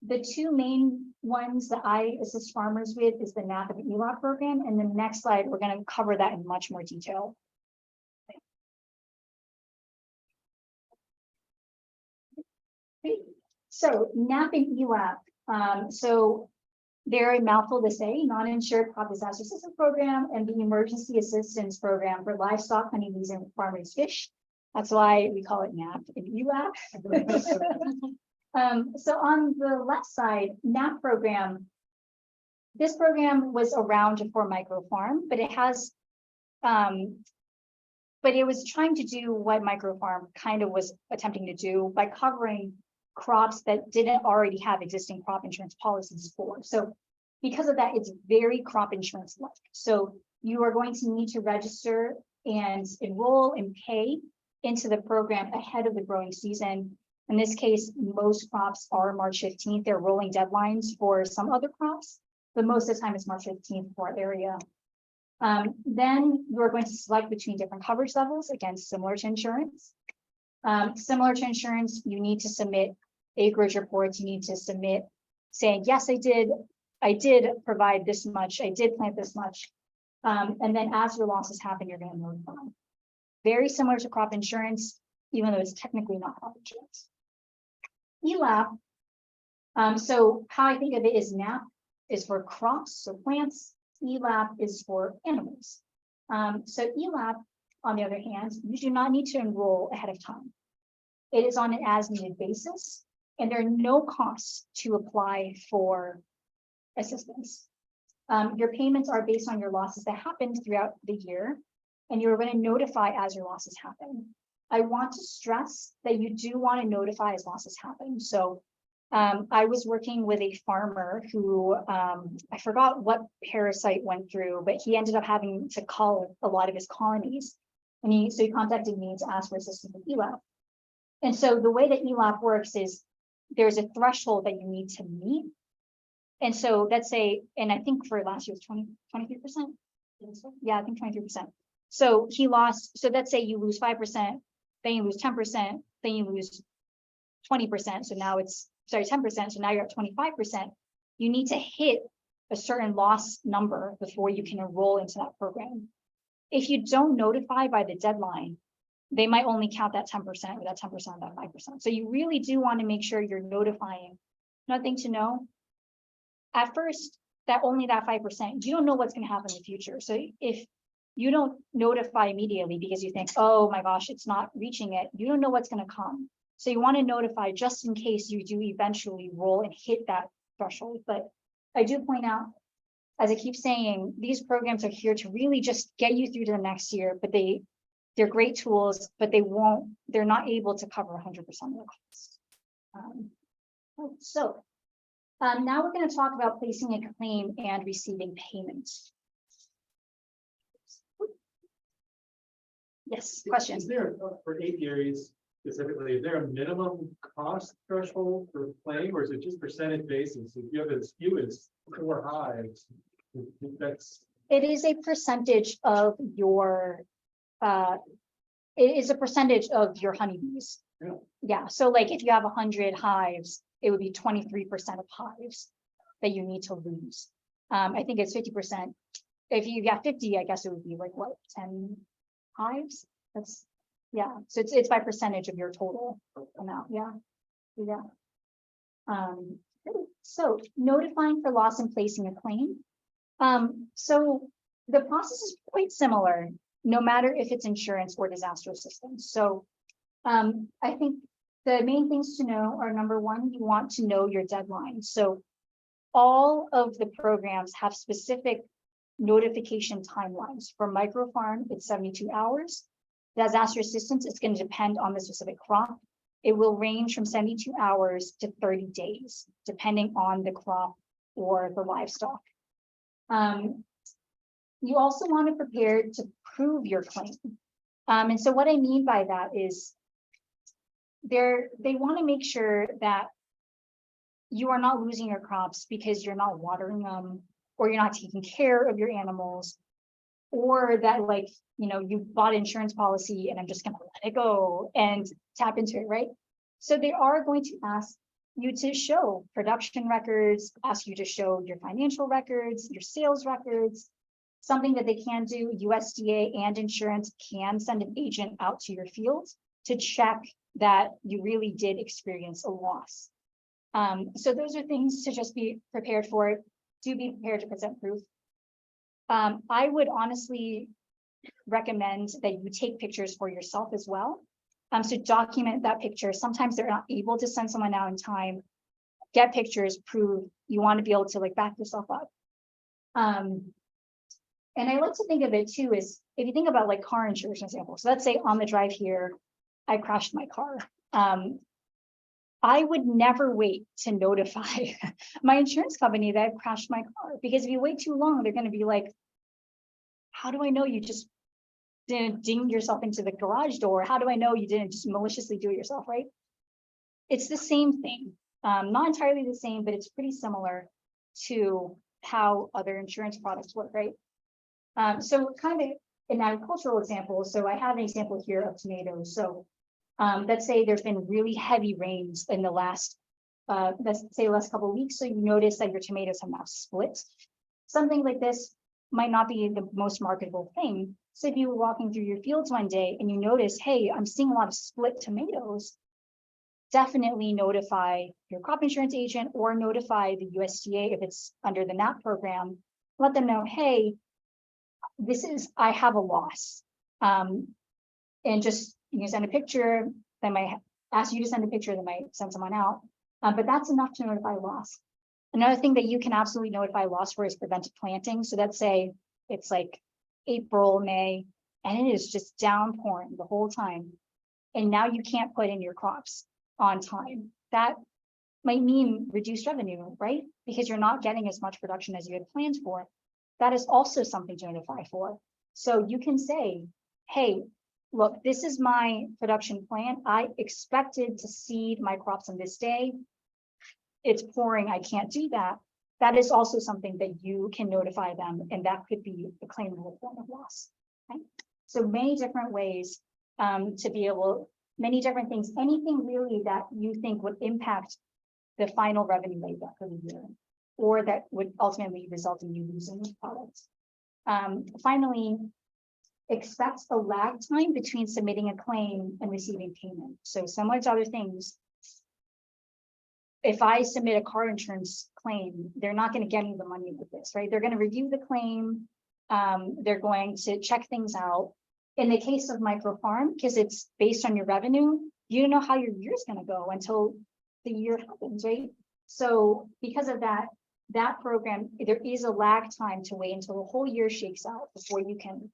The two main ones that I assist farmers with is the NAP and ELAP program. And the next slide, we're going to cover that in much more detail. So NAP and ELAP, so they're a mouthful to say, non-insured crop disaster assistance program and the emergency assistance program for livestock, honeybees, and farm-raised fish. That's why we call it NAP and ELAP. So on the left side, NAP program, this program was around for microfarm, but it has, but it was trying to do what microfarm kind of was attempting to do by covering crops that didn't already have existing crop insurance policies for. So because of that, it's very crop insurance like. So you are going to need to register and enroll and pay into the program ahead of the growing season. In this case, most crops are March 15th. They're rolling deadlines for some other crops, but most of the time it's March 15th for our area. Then you're going to select between different coverage levels, again, similar to insurance. Similar to insurance, you need to submit acreage reports. You need to submit saying, yes, I did provide this much, I did plant this much. And then as your losses happen, you're going to notify. Very similar to crop insurance, even though it's technically not crop insurance. ELAP, so how I think of it is NAP is for crops, so plants, ELAP is for animals. So ELAP, on the other hand, you do not need to enroll ahead of time. It is on an as-needed basis, and there are no costs to apply for assistance. Your payments are based on your losses that happened throughout the year, and you're going to notify as your losses happen. I want to stress that you do want to notify as losses happen. So I was working with a farmer who, I forgot what parasite went through, but he ended up having to call a lot of his colonies. And so he contacted me to ask for assistance with ELAP. And so the way that ELAP works is there's a threshold that you need to meet. And so let's say, and I think for last year was 23%. Yeah, I think 23%. So he lost, so let's say you lose 5%, then you lose 10%, then you lose 20%. So now it's, sorry, 10%. So now you're at 25%. You need to hit a certain loss number before you can enroll into that program. If you don't notify by the deadline, they might only count that 10% or that 10% of that 5%. So you really do want to make sure you're notifying. Another thing to know, at first, that only that 5%, you don't know what's going to happen in the future. So if you don't notify immediately because you think, oh my gosh, it's not reaching it, you don't know what's going to come. So you want to notify just in case you do eventually roll and hit that threshold. But I do point out, as I keep saying, these programs are here to really just get you through to the next year, but they they're great tools, but they're not able to cover 100% of the costs. Now we're going to talk about placing a claim and receiving payments. Yes, question. Is there, for apiaries specifically, is there a minimum cost threshold for claim, or is it just percentage basis? If you have as few as 4 hives, that's. It is a percentage of your, honeybees. Yeah. Yeah, so like if you have 100 hives, it would be 23% of hives that you need to lose. I think it's 50%. If you got 50, I guess it would be like what, 10 hives? That's, yeah, so it's by percentage of your total amount, yeah. So notifying for loss and placing a claim. So the process is quite similar, no matter if it's insurance or disaster assistance. So I think the main things to know are, number one, you want to know your deadline. So all of the programs have specific notification timelines. For microfarm, it's 72 hours. Disaster assistance, it's going to depend on the specific crop. It will range from 72 hours to 30 days, depending on the crop or the livestock. You also want to prepare to prove your claim. And so what I mean by that is they want to make sure that you are not losing your crops because you're not watering them, or you're not taking care of your animals, or that, like, you know, you bought an insurance policy and I'm just going to let it go and tap into it, right? So they are going to ask you to show production records, ask you to show your financial records, your sales records. Something that they can do, USDA and insurance can send an agent out to your field to check that you really did experience a loss. So those are things to just be prepared for. Do be prepared to present proof. I would honestly recommend that you take pictures for yourself as well. So document that picture. Sometimes they're not able to send someone out in time. Get pictures, prove. You want to be able to like back yourself up. And I like to think of it too is, if you think about like car insurance, for example. So let's say on the drive here, I crashed my car. I would never wait to notify my insurance company that I've crashed my car, because if you wait too long, they're going to be like, how do I know you just didn't ding yourself into the garage door? How do I know you didn't just maliciously do it yourself, right? It's the same thing. Not entirely the same, but it's pretty similar to how other insurance products work, right? So kind of an agricultural example. So I have an example here of tomatoes. So let's say there's been really heavy rains in the last, let's say last couple of weeks. So you notice that your tomatoes have now split. Something like this might not be the most marketable thing. So if you were walking through your fields one day and you notice, hey, I'm seeing a lot of split tomatoes, definitely notify your crop insurance agent or notify the USDA if it's under the NAP program. Let them know, hey, I have a loss. And just, you can send a picture. They might ask you to send a picture, they might send someone out, but that's enough to notify loss. Another thing that you can absolutely notify loss for is prevented planting. So let's say it's like April, May, and it is just downpouring the whole time. And now you can't put in your crops on time. That might mean reduced revenue, right? Because you're not getting as much production as you had planned for. That is also something to notify for. So you can say, hey, look, this is my production plan. I expected to seed my crops on this day. It's pouring, I can't do that. That is also something that you can notify them, and that could be a claimable form of loss. Okay? So many different ways to be able, many different things, anything really that you think would impact the final revenue that you got for the year, or that would ultimately result in you losing the product. Finally, expect a lag time between submitting a claim and receiving payment. So similar to other things, if I submit a car insurance claim, they're not going to get me the money with this, right? They're going to review the claim. They're going to check things out. In the case of microfarm, because it's based on your revenue, you don't know how your year is going to go until the year happens, right? So because of that, that program, there is a lag time to wait until the whole year shakes out before you can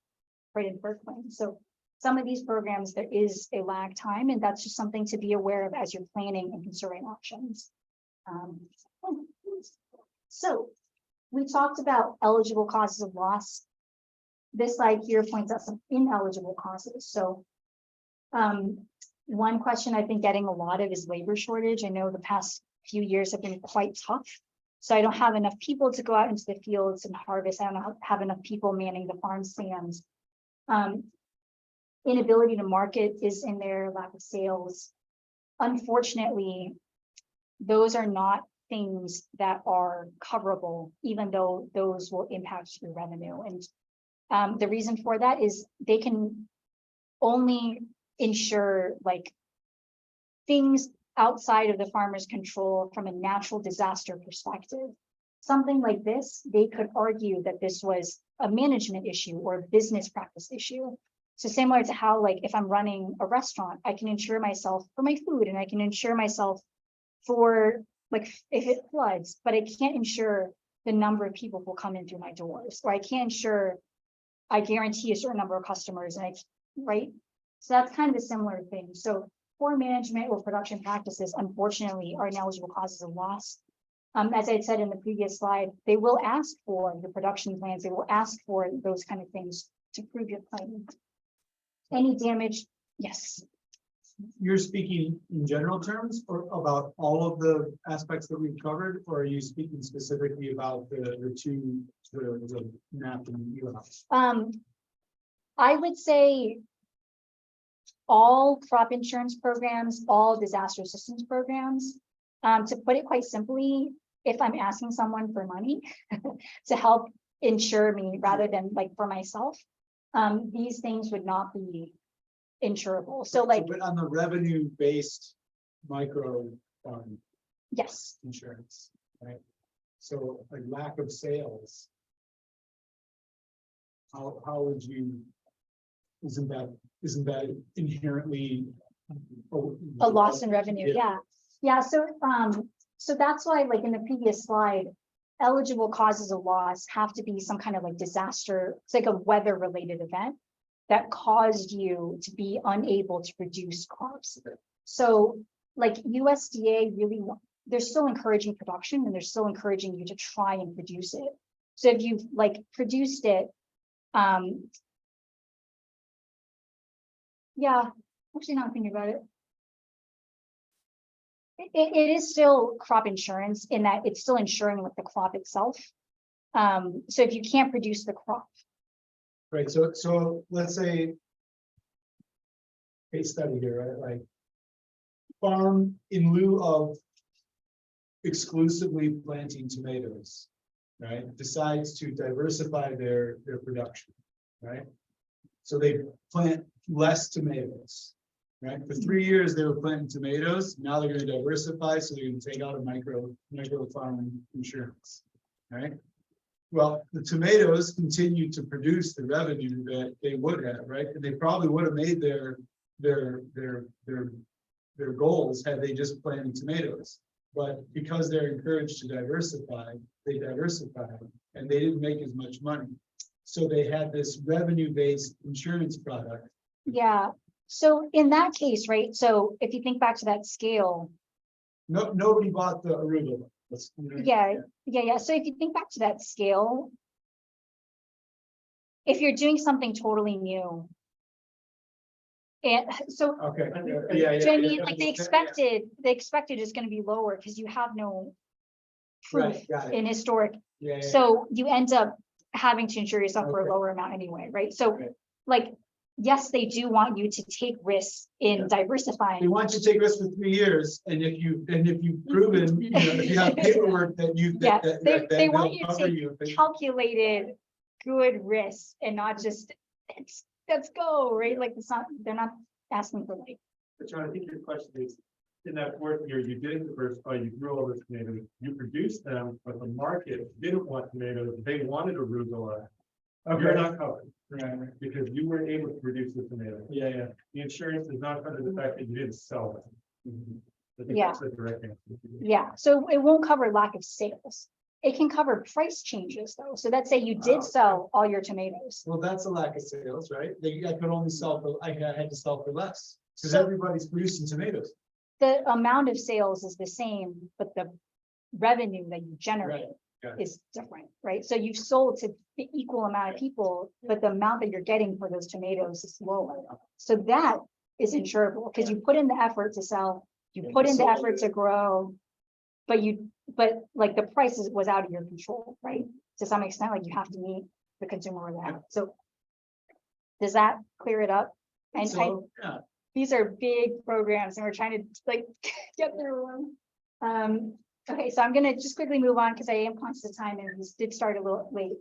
write in for a claim. So some of these programs, there is a lag time, and that's just something to be aware of as you're planning and considering options. So we talked about eligible causes of loss. This slide here points out some ineligible causes. So one question I've been getting a lot of is labor shortage. I know the past few years have been quite tough. So I don't have enough people to go out into the fields and harvest. I don't have enough people manning the farm stands. Inability to market is in there, lack of sales. Unfortunately, those are not things that are coverable, even though those will impact your revenue. And the reason for that is they can only insure like things outside of the farmer's control from a natural disaster perspective. Something like this, they could argue that this was a management issue or a business practice issue. So similar to how, like, if I'm running a restaurant, I can insure myself for my food, and I can insure myself for, like, if it floods, but I can't insure the number of people who will come in through my doors, or I can't insure, I guarantee a certain number of customers, and right? So that's kind of a similar thing. So poor management or production practices, unfortunately, are ineligible causes of loss. As I had said in the previous slide, they will ask for the production plans. They will ask for those kind of things to prove your claim. Any damage? Yes. You're speaking in general terms or about all of the aspects that we've covered, or are you speaking specifically about the map in the US? I would say all crop insurance programs, all disaster assistance programs. To put it quite simply, if I'm asking someone for money to help insure me rather than like for myself, these things would not be insurable. So like, but on the revenue-based micro farm yes, insurance, right? So like lack of sales, how would you, isn't that inherently a loss in revenue? Yeah. So that's why, like in the previous slide, eligible causes of loss have to be some kind of like disaster. It's like a weather related event that caused you to be unable to produce crops. So like USDA really, they're still encouraging production, and they're still encouraging you to try and produce it. So if you've like produced it, yeah, actually not thinking about it. It is still crop insurance in that it's still insuring with the crop itself. So if you can't produce the crop. Right, so let's say case study here, right? Like farm in lieu of exclusively planting tomatoes, right? Decides to diversify their production, right? So they plant less tomatoes, right? For 3 years they were planting tomatoes. Now they're going to diversify, so they're going to take out a micro farm insurance, right? Well, the tomatoes continue to produce the revenue that they would have, right? And they probably would have made their goals had they just planted tomatoes. But because they're encouraged to diversify, they diversified, and they didn't make as much money. So they had this revenue-based insurance product. Yeah. So in that case, right? So if you think back to that scale. Nobody bought the arugula. Yeah. So if you think back to that scale, if you're doing something totally new, and so Okay. I mean, like they expected is going to be lower because you have no proof in historic. So you end up having to insure yourself for a lower amount anyway, right? So like, yes, they do want you to take risks in diversifying. They want you to take risks for 3 years, and if you've proven, if you have paperwork that you they want you to take calculated good risks and not just let's go, right? Like it's not, they're not asking for like. But John, I think your question is, in that 4th year, you did diversify, you grew all the tomatoes, you produced them, but the market didn't want tomatoes, they wanted arugula. You're not covered, right? Because you were able to produce the tomatoes. The insurance is not covered the fact that you didn't sell them. I think that's the direct answer. Yeah, so it won't cover lack of sales. it can cover price changes though. So let's say you did sell all your tomatoes. Well, that's a lack of sales, right? I could only sell for, I had to sell for less, because So- everybody's producing tomatoes. The amount of sales is the same, but the revenue that you generate yeah. is different, right? So you've sold to the equal amount of people, but the amount that you're getting for those tomatoes is lower. So that is insurable because you put in the effort to sell, you Yeah, put in the sold effort it. to grow, but like the price was out of your control, right? To some extent, like you have to meet the consumer where they're at. So does that clear it up? And So, yeah, these are big programs and we're trying to like get through them. Okay, so I'm gonna just quickly move on because I am conscious of time and this did start a little late.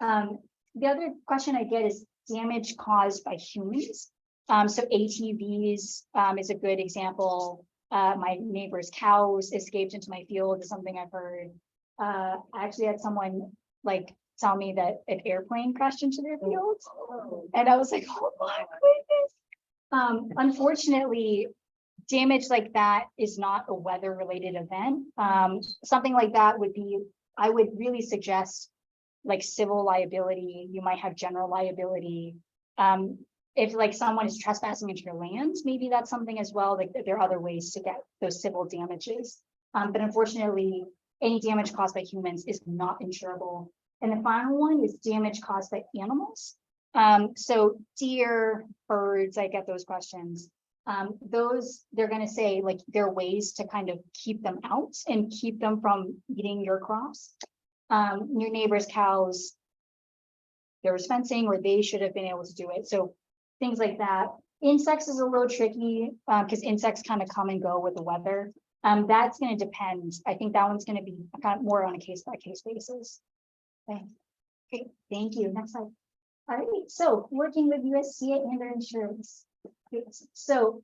The other question I get is damage caused by humans. So ATVs is a good example. My neighbor's cows escaped into my field is something I've heard. I actually had someone like tell me that an airplane crashed into their field. And I was like, oh my goodness. Unfortunately, damage like that is not a weather related event. Something like that would be, I would really suggest like civil liability. You might have general liability. If like someone is trespassing into your land, maybe that's something as well. Like there are other ways to get those civil damages. But unfortunately, any damage caused by humans is not insurable. And the final one is damage caused by animals. So deer, birds, I get those questions. Those they're going to say like there are ways to kind of keep them out and keep them from eating your crops. Your neighbor's cows, there was fencing or they should have been able to do it. So things like that. Insects is a little tricky because insects kind of come and go with the weather. That's going to depend. I think that one's going to be kind of more on a case by case basis. Okay, thank you. Next slide. All right, so working with USDA and their insurance. So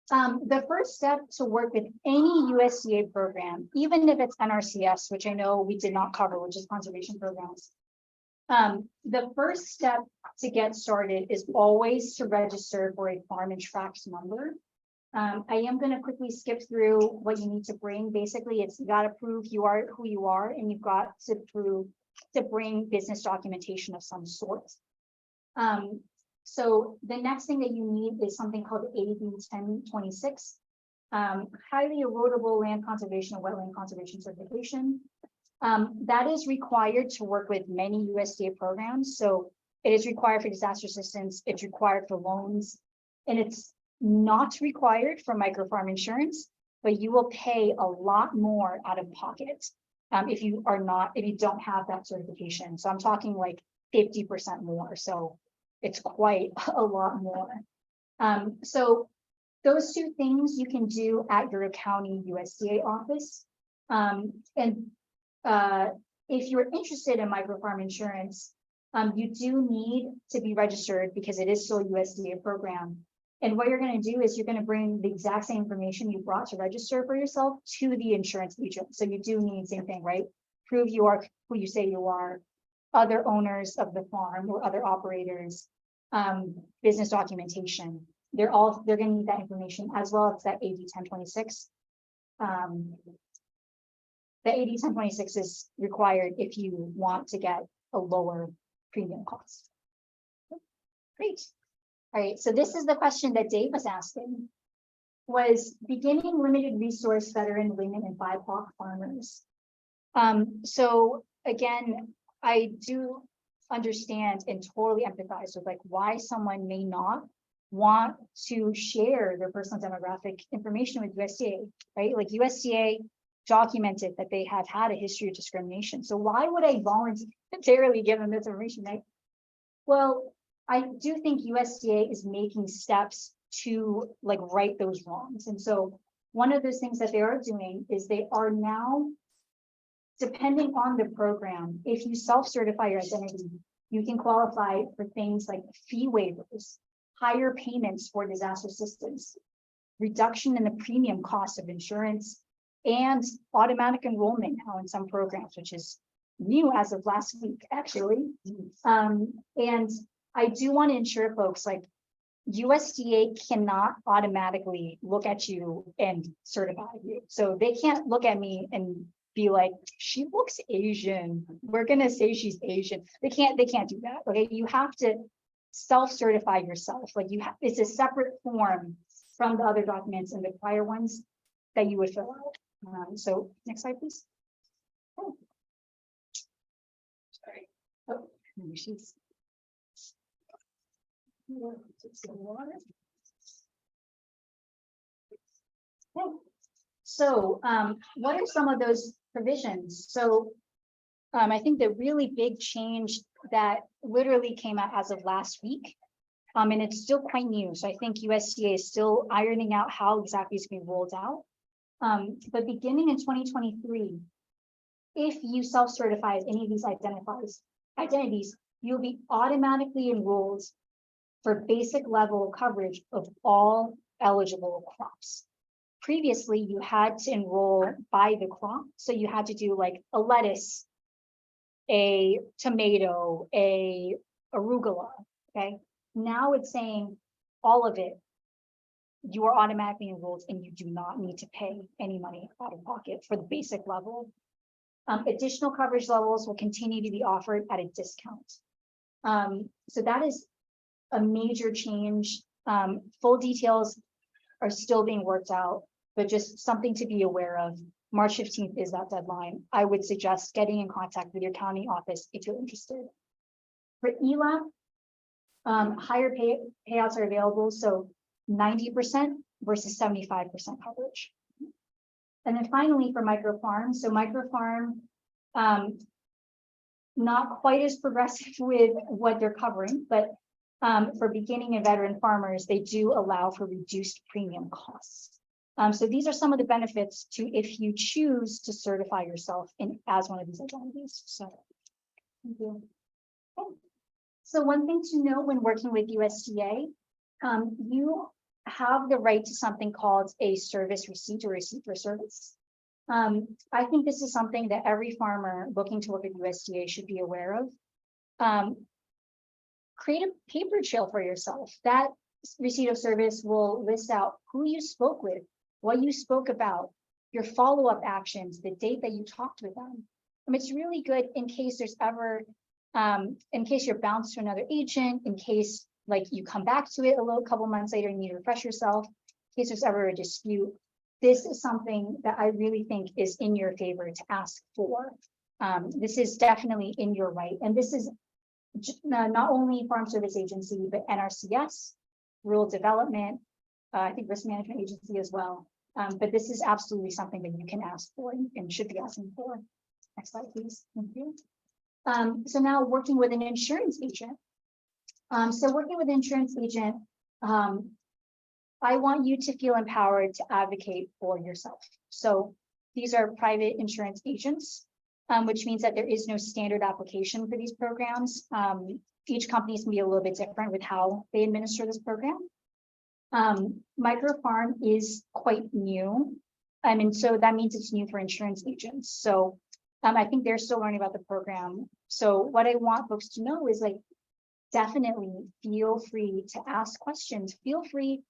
the first step to work with any USDA program, even if it's NRCS, which I know we did not cover, which is conservation programs. The first step to get started is always to register for a farm and tracts number. I am going to quickly skip through what you need to bring. Basically, it's you got to prove you are who you are, and you've got to prove to bring business documentation of some sort. So the next thing that you need is something called AB 1026, highly erodible land conservation and wetland conservation certification. That is required to work with many USDA programs. So it is required for disaster assistance, it's required for loans, and it's not required for microfarm insurance, but you will pay a lot more out of pocket if you don't have that certification. So I'm talking like 50% more. So it's quite a lot more. So those two things you can do at your county USDA office. If you're interested in microfarm insurance, you do need to be registered because it is still a USDA program. And what you're going to do is you're going to bring the exact same information you brought to register for yourself to the insurance agent. So you do need same thing, right? Prove you are who you say you are, other owners of the farm or other operators, business documentation. They're going to need that information as well as that AD 1026. The AD 1026 is required if you want to get a lower premium cost. Great. All right, so this is the question that Dave was asking. Was beginning limited resource veteran women and BIPOC farmers. So again, I do understand and totally empathize with like why someone may not want to share their personal demographic information with USDA, right? Like USDA documented that they have had a history of discrimination. So why would I voluntarily give them this information, right? Well, I do think USDA is making steps to like right those wrongs. And so one of those things that they are doing is they are now, depending on the program, if you self-certify your identity, you can qualify for things like fee waivers, higher payments for disaster assistance, reduction in the premium cost of insurance, and automatic enrollment now in some programs, which is new as of last week, actually. And I do want to ensure folks like USDA cannot automatically look at you and certify you. So they can't look at me and be like, she looks Asian. We're gonna say she's Asian. They can't do that. Okay, you have to self-certify yourself. Like it's a separate form from the other documents and the prior ones that you would fill out. So next slide, please. Oh. Sorry. Oh, maybe she's. Okay. So what are some of those provisions? So I think the really big change that literally came out as of last week, and it's still quite new. So I think USDA is still ironing out how exactly it's being rolled out. But beginning in 2023, if you self-certify as any of these identities, you'll be automatically enrolled for basic level coverage of all eligible crops. Previously, you had to enroll by the crop. So you had to do like a lettuce, a tomato, a arugula, okay? Now it's saying all of it, you are automatically enrolled and you do not need to pay any money out of pocket for the basic level. Additional coverage levels will continue to be offered at a discount. So that is a major change. Full details are still being worked out, but just something to be aware of. March 15th is that deadline. I would suggest getting in contact with your county office if you're interested. For ELAP, higher payouts are available, so 90% versus 75% coverage. And then finally for microfarm, so microfarm, not quite as progressive with what they're covering, but for beginning and veteran farmers, they do allow for reduced premium costs. So these are some of the benefits to if you choose to certify yourself as one of these identities. So, thank you. Okay. So one thing to know when working with USDA, you have the right to something called a service receipt or receipt for service. I think this is something that every farmer looking to work with USDA should be aware of. Create a paper trail for yourself. That receipt of service will list out who you spoke with, what you spoke about, your follow-up actions, the date that you talked with them. It's really good in case there's ever, in case you're bounced to another agent, in case like you come back to it a couple months later and you need to refresh yourself, in case there's ever a dispute. This is something that I really think is in your favor to ask for. This is definitely in your right. And this is not only Farm Service Agency, but NRCS, Rural Development, I think Risk Management Agency as well. But this is absolutely something that you can ask for and should be asking for. Next slide, please. Thank you. So now working with an insurance agent. So working with an insurance agent, I want you to feel empowered to advocate for yourself. So these are private insurance agents, which means that there is no standard application for these programs. Each company can be a little bit different with how they administer this program. Microfarm is quite new. And so that means it's new for insurance agents. So I think they're still learning about the program. So what I want folks to know is like, definitely feel free to ask questions. Feel free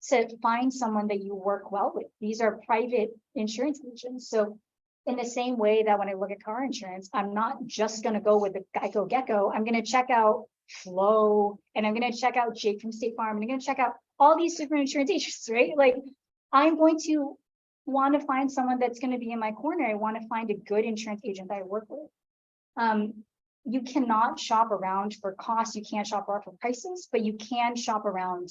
to find someone that you work well with. These are private insurance agents. So in the same way that when I look at car insurance, I'm not just going to go with the Geico Gecko. I'm going to check out Flo, and I'm going to check out Jake from State Farm, and I'm going to check out all these different insurance agents, right? Like I'm going to want to find someone that's going to be in my corner. I want to find a good insurance agent that I work with. You cannot shop around for costs. You can't shop around for prices, but you can shop around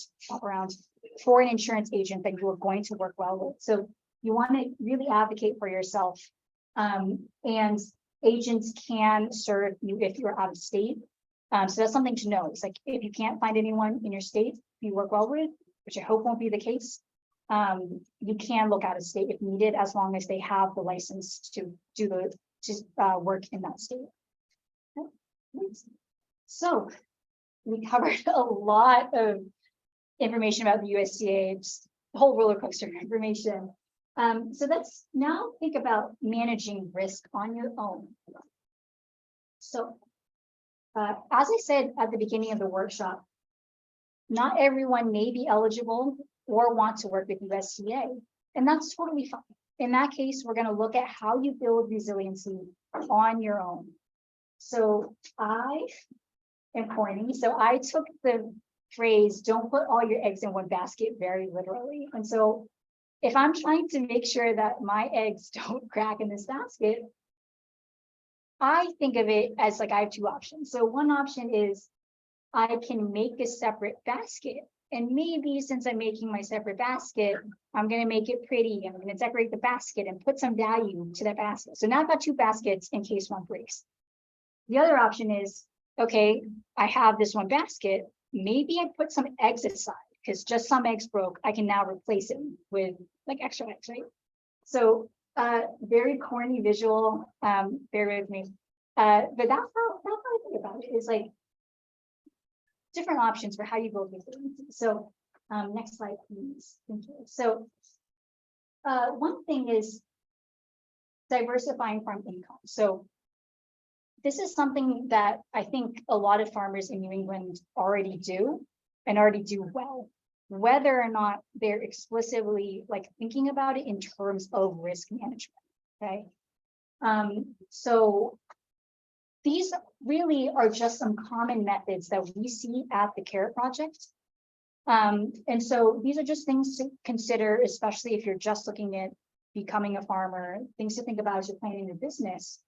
for an insurance agent that you are going to work well with. So you want to really advocate for yourself. And agents can serve you if you're out of state. So that's something to know. It's like if you can't find anyone in your state you work well with, which I hope won't be the case, you can look out of state if needed, as long as they have the license to do work in that state. So we covered a lot of information about the USDA, just the whole roller coaster of information. So let's now think about managing risk on your own. So as I said at the beginning of the workshop, not everyone may be eligible or want to work with USDA, and that's totally fine. in that case, we're going to look at how you build resiliency on your own. So I am corny. So I took the phrase, don't put all your eggs in one basket, very literally. And so if I'm trying to make sure that my eggs don't crack in this basket, I think of it as like I have two options. So one option is I can make a separate basket. And maybe since I'm making my separate basket, I'm going to make it pretty. I'm going to decorate the basket and put some value to that basket. So now I've got two baskets in case one breaks. The other option is, okay, I have this one basket. Maybe I put some eggs aside because just some eggs broke. I can now replace it with like extra eggs, right? So very corny visual, bear with me. But that's how I think about it, is like different options for how you build resiliency. So next slide, please. Thank you. So one thing is diversifying farm income. So this is something that I think a lot of farmers in New England already do and already do well, whether or not they're explicitly like thinking about it in terms of risk management, okay? So these really are just some common methods that we see at the Carrot Project. And so these are just things to consider, especially if you're just looking at becoming a farmer, things to think about as you're planning your business.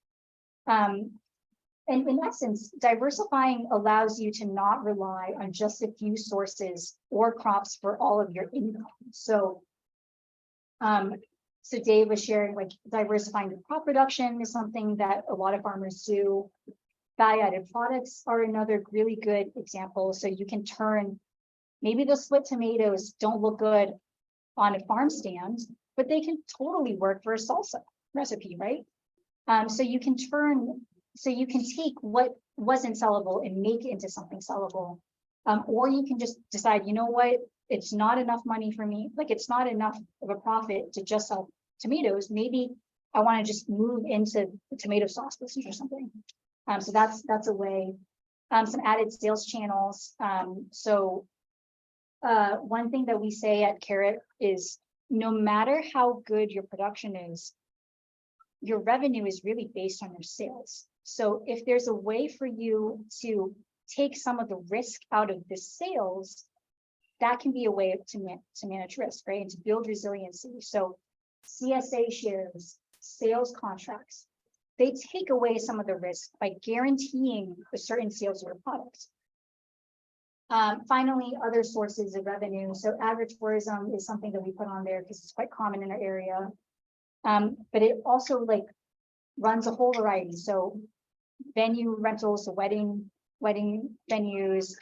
And in essence, diversifying allows you to not rely on just a few sources or crops for all of your income. So, so Dave was sharing like diversifying the crop production is something that a lot of farmers do. Value-added products are another really good example. So you can turn, maybe those split tomatoes don't look good on a farm stand, but they can totally work for a salsa recipe, right? So you can take what wasn't sellable and make it into something sellable. Or you can just decide, you know what, it's not enough money for me. Like it's not enough of a profit to just sell tomatoes. Maybe I want to just move into the tomato sauce business or something. So that's a way. Some added sales channels. So one thing that we say at Carrot is no matter how good your production is, your revenue is really based on your sales. So if there's a way for you to take some of the risk out of the sales, that can be a way to manage risk, right? And to build resiliency. So CSA shares, sales contracts, they take away some of the risk by guaranteeing a certain sales of your product. Finally, other sources of revenue. So agritourism is something that we put on there because it's quite common in our area. But it also like runs a whole variety. So venue rentals, so wedding venues.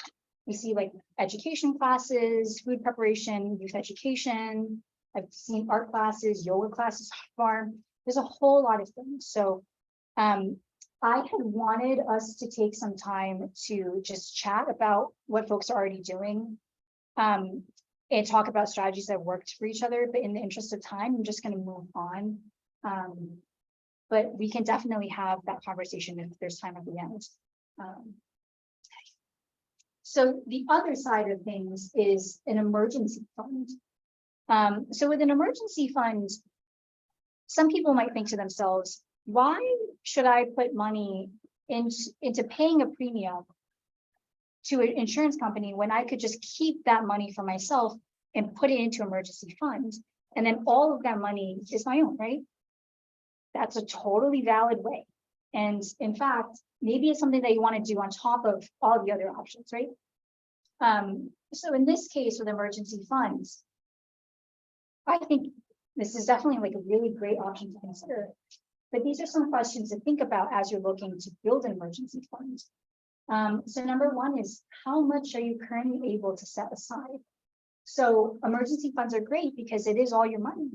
We see like education classes, food preparation, youth education. I've seen art classes, yoga classes on farm. There's a whole lot of things. So I had wanted us to take some time to just chat about what folks are already doing and talk about strategies that worked for each other. But in the interest of time, I'm just going to move on. But we can definitely have that conversation if there's time at the end. So the other side of things is an emergency fund. So with an emergency fund, some people might think to themselves, why should I put money into paying a premium to an insurance company when I could just keep that money for myself and put it into emergency fund? And then all of that money is my own, right? That's a totally valid way. And in fact, maybe it's something that you want to do on top of all the other options, right? So in this case with emergency funds, I think this is definitely like a really great option to consider. But these are some questions to think about as you're looking to build an emergency fund. So number one is, how much are you currently able to set aside? So emergency funds are great because it is all your money,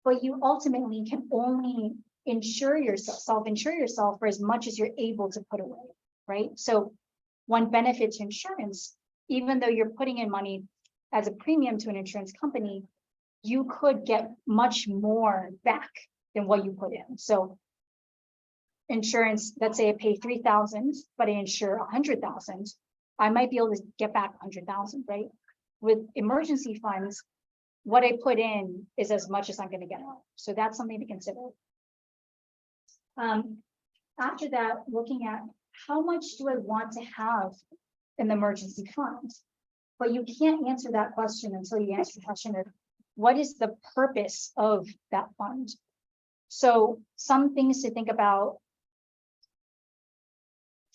but you ultimately can only insure yourself, self-insure yourself for as much as you're able to put away, right? So one benefit to insurance, even though you're putting in money as a premium to an insurance company, you could get much more back than what you put in. So insurance, let's say I pay $3,000, but I insure $100,000, I might be able to get back $100,000, right? With emergency funds, what I put in is as much as I'm going to get out. So that's something to consider. After that, looking at how much do I want to have in the emergency fund? But you can't answer that question until you answer the question of what is the purpose of that fund? So some things to think about.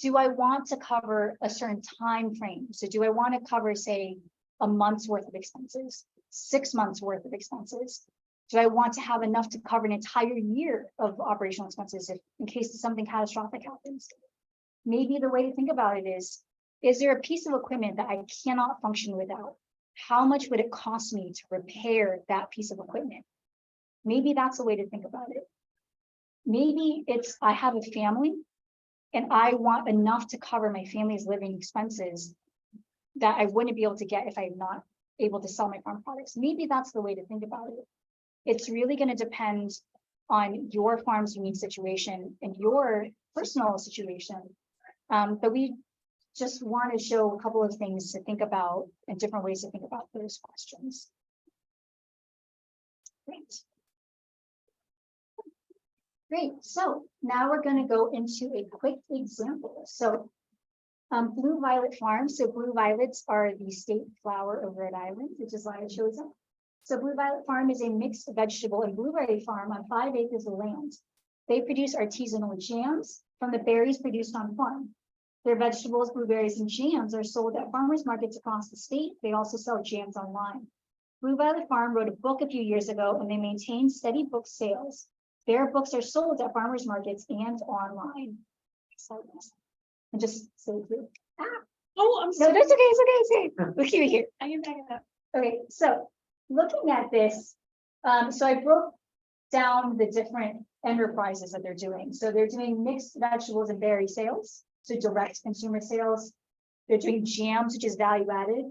Do I want to cover a certain time frame? So do I want to cover, say, a month's worth of expenses, 6 months worth of expenses? Do I want to have enough to cover an entire year of operational expenses if in case something catastrophic happens? Maybe the way to think about it is there a piece of equipment that I cannot function without? How much would it cost me to repair that piece of equipment? Maybe that's the way to think about it. Maybe it's I have a family and I want enough to cover my family's living expenses that I wouldn't be able to get if I'm not able to sell my farm products. Maybe that's the way to think about it. It's really going to depend on your farm's unique situation and your personal situation. But we just want to show a couple of things to think about and different ways to think about those questions. Great. So now we're going to go into a quick example. So Blue Violet Farm. So blue violets are the state flower of Rhode Island, which is why it shows up. So Blue Violet Farm is a mixed vegetable and blueberry farm on 5 acres of land. They produce artisanal jams from the berries produced on farm. Their vegetables, blueberries, and jams are sold at farmers markets across the state. They also sell jams online. Blue Violet Farm wrote a book a few years ago, and they maintain steady book sales. Their books are sold at farmers markets and online. And just say here. Oh, I'm No, sorry. that's okay. It's okay. We'll keep it here. I can back it up. Okay, so looking at this, so I broke down the different enterprises that they're doing. So they're doing mixed vegetables and berry sales, so direct consumer sales. They're doing jams, which is value added.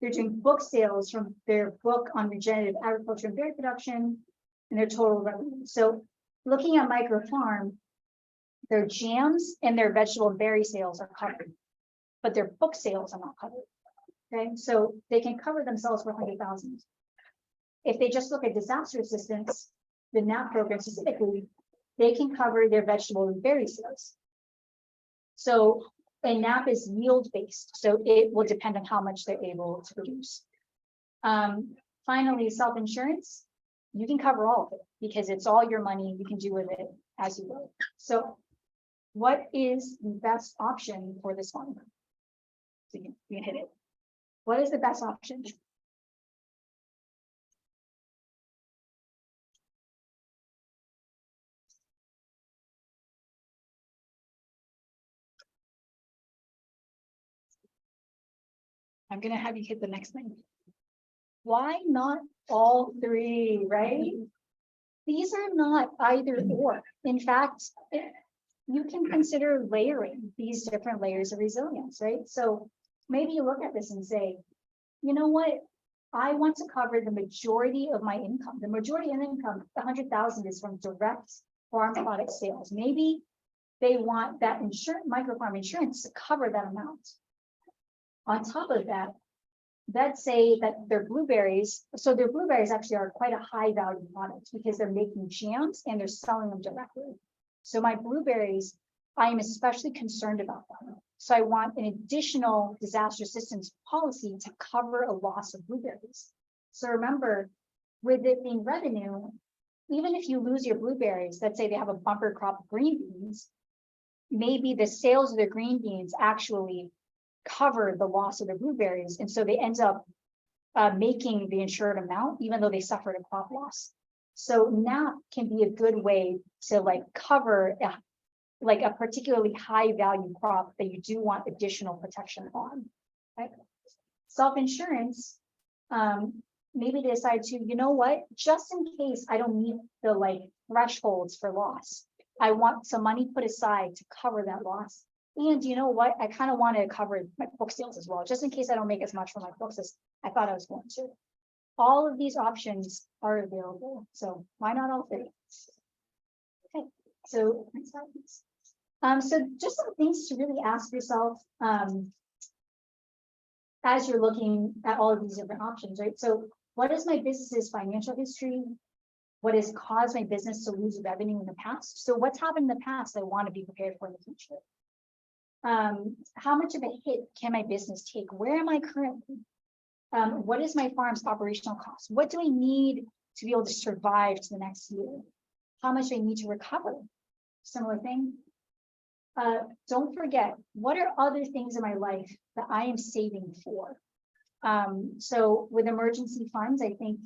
They're doing book sales from their book on regenerative agriculture and berry production and their total revenue. So looking at micro farm, their jams and their vegetable and berry sales are covered, but their book sales are not covered. Okay, so they can cover themselves for 100,000. If they just look at disaster assistance, the NAP program specifically, they can cover their vegetable and berry sales. So a NAP is yield based, so it will depend on how much they're able to produce. Finally, self-insurance, you can cover all of it because it's all your money. You can do with it as you go. So what is the best option for this one? So you can hit it. What is the best option? I'm going to have you hit the next thing. Why not all three, right? These are not either or. In fact, you can consider layering these different layers of resilience, right? So maybe you look at this and say, you know what? I want to cover the majority of my income. The majority of income, 100,000 is from direct farm product sales. Maybe they want that insurance, microfarm insurance to cover that amount. On top of that, let's say that their blueberries, so their blueberries actually are quite a high value product because they're making jams and they're selling them directly. So my blueberries, I am especially concerned about them. So I want an additional disaster assistance policy to cover a loss of blueberries. So remember, with it being revenue, even if you lose your blueberries, let's say they have a bumper crop of green beans, maybe the sales of their green beans actually cover the loss of the blueberries. And so they end up making the insured amount, even though they suffered a crop loss. So NAP can be a good way to like cover like a particularly high value crop that you do want additional protection on. Okay? Self-insurance, maybe they decide to, you know what, just in case I don't meet the like thresholds for loss, I want some money put aside to cover that loss. And you know what? I kind of want to cover my book sales as well, just in case I don't make as much for my books as I thought I was going to. All of these options are available. So why not all three? Okay, so next slide, please. So just some things to really ask yourself as you're looking at all of these different options, right? So What is my business's financial history? What has caused my business to lose revenue in the past? So what's happened in the past I want to be prepared for in the future? How much of a hit can my business take? Where am I currently? What is my farm's operational cost? What do I need to be able to survive to the next year? How much do I need to recover? Similar thing. Don't forget, what are other things in my life that I am saving for? So with emergency funds, I think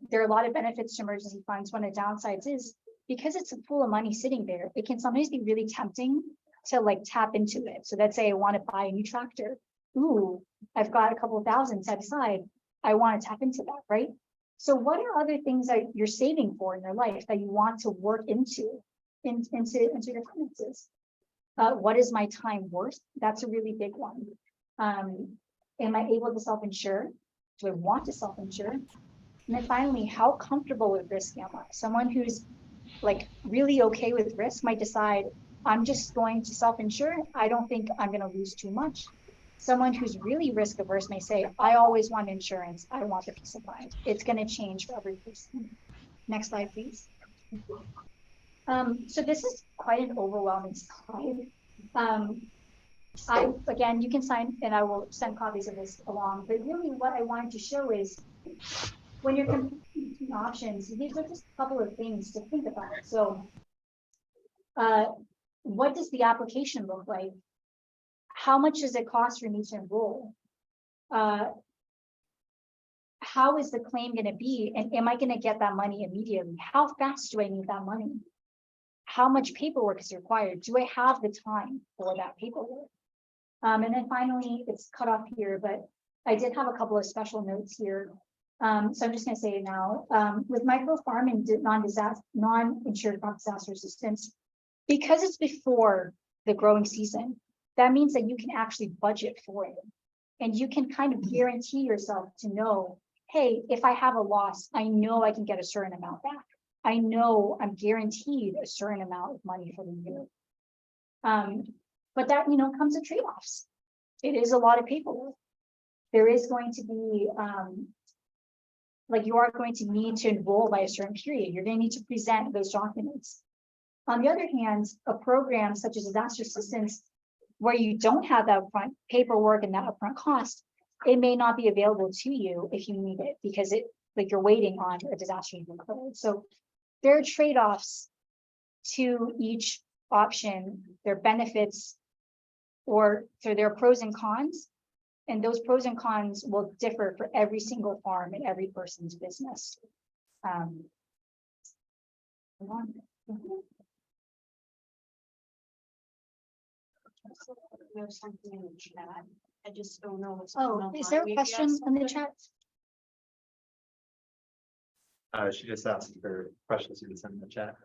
there are a lot of benefits to emergency funds. One of the downsides is because it's a pool of money sitting there, it can sometimes be really tempting to like tap into it. So let's say I want to buy a new tractor. Ooh, I've got a couple of thousand set aside. I want to tap into that, right? So what are other things that you're saving for in your life that you want to work into your finances? What is my time worth? That's a really big one. Am I able to self-insure? Do I want to self-insure? And then finally, how comfortable with risk am I? Someone who's like really okay with risk might decide, I'm just going to self-insure. I don't think I'm going to lose too much. Someone who's really risk averse may say, I always want insurance. I want the peace of mind. It's going to change for every person. Next slide, please. So this is quite an overwhelming slide. Again, you can sign and I will send copies of this along, but really what I wanted to show is when you're comparing between options, these are just a couple of things to think about. So what does the application look like? How much does it cost for me to enroll? How is the claim going to be? And am I going to get that money immediately? How fast do I need that money? How much paperwork is required? Do I have the time for that paperwork? And then finally, it's cut off here, but I did have a couple of special notes here. So I'm just going to say it now. With micro farm and non-insured crop disaster assistance, because it's before the growing season, that means that you can actually budget for it. And you can kind of guarantee yourself to know, hey, if I have a loss, I know I can get a certain amount back. I know I'm guaranteed a certain amount of money for the year. But that, comes with trade-offs. It is a lot of paperwork. There is going to be, you are going to need to enroll by a certain period. You're going to need to present those documents. On the other hand, a program such as disaster assistance, where you don't have that upfront paperwork and that upfront cost, it may not be available to you if you need it because you're waiting on a disaster to occur. So there are trade-offs to each option, their benefits, so there are pros and cons, and those pros and cons will differ for every single farm and every person's business. There's something in the chat. I just don't know what's Oh, going on. is there a question in the chat? She just asked for questions you can send in the chat.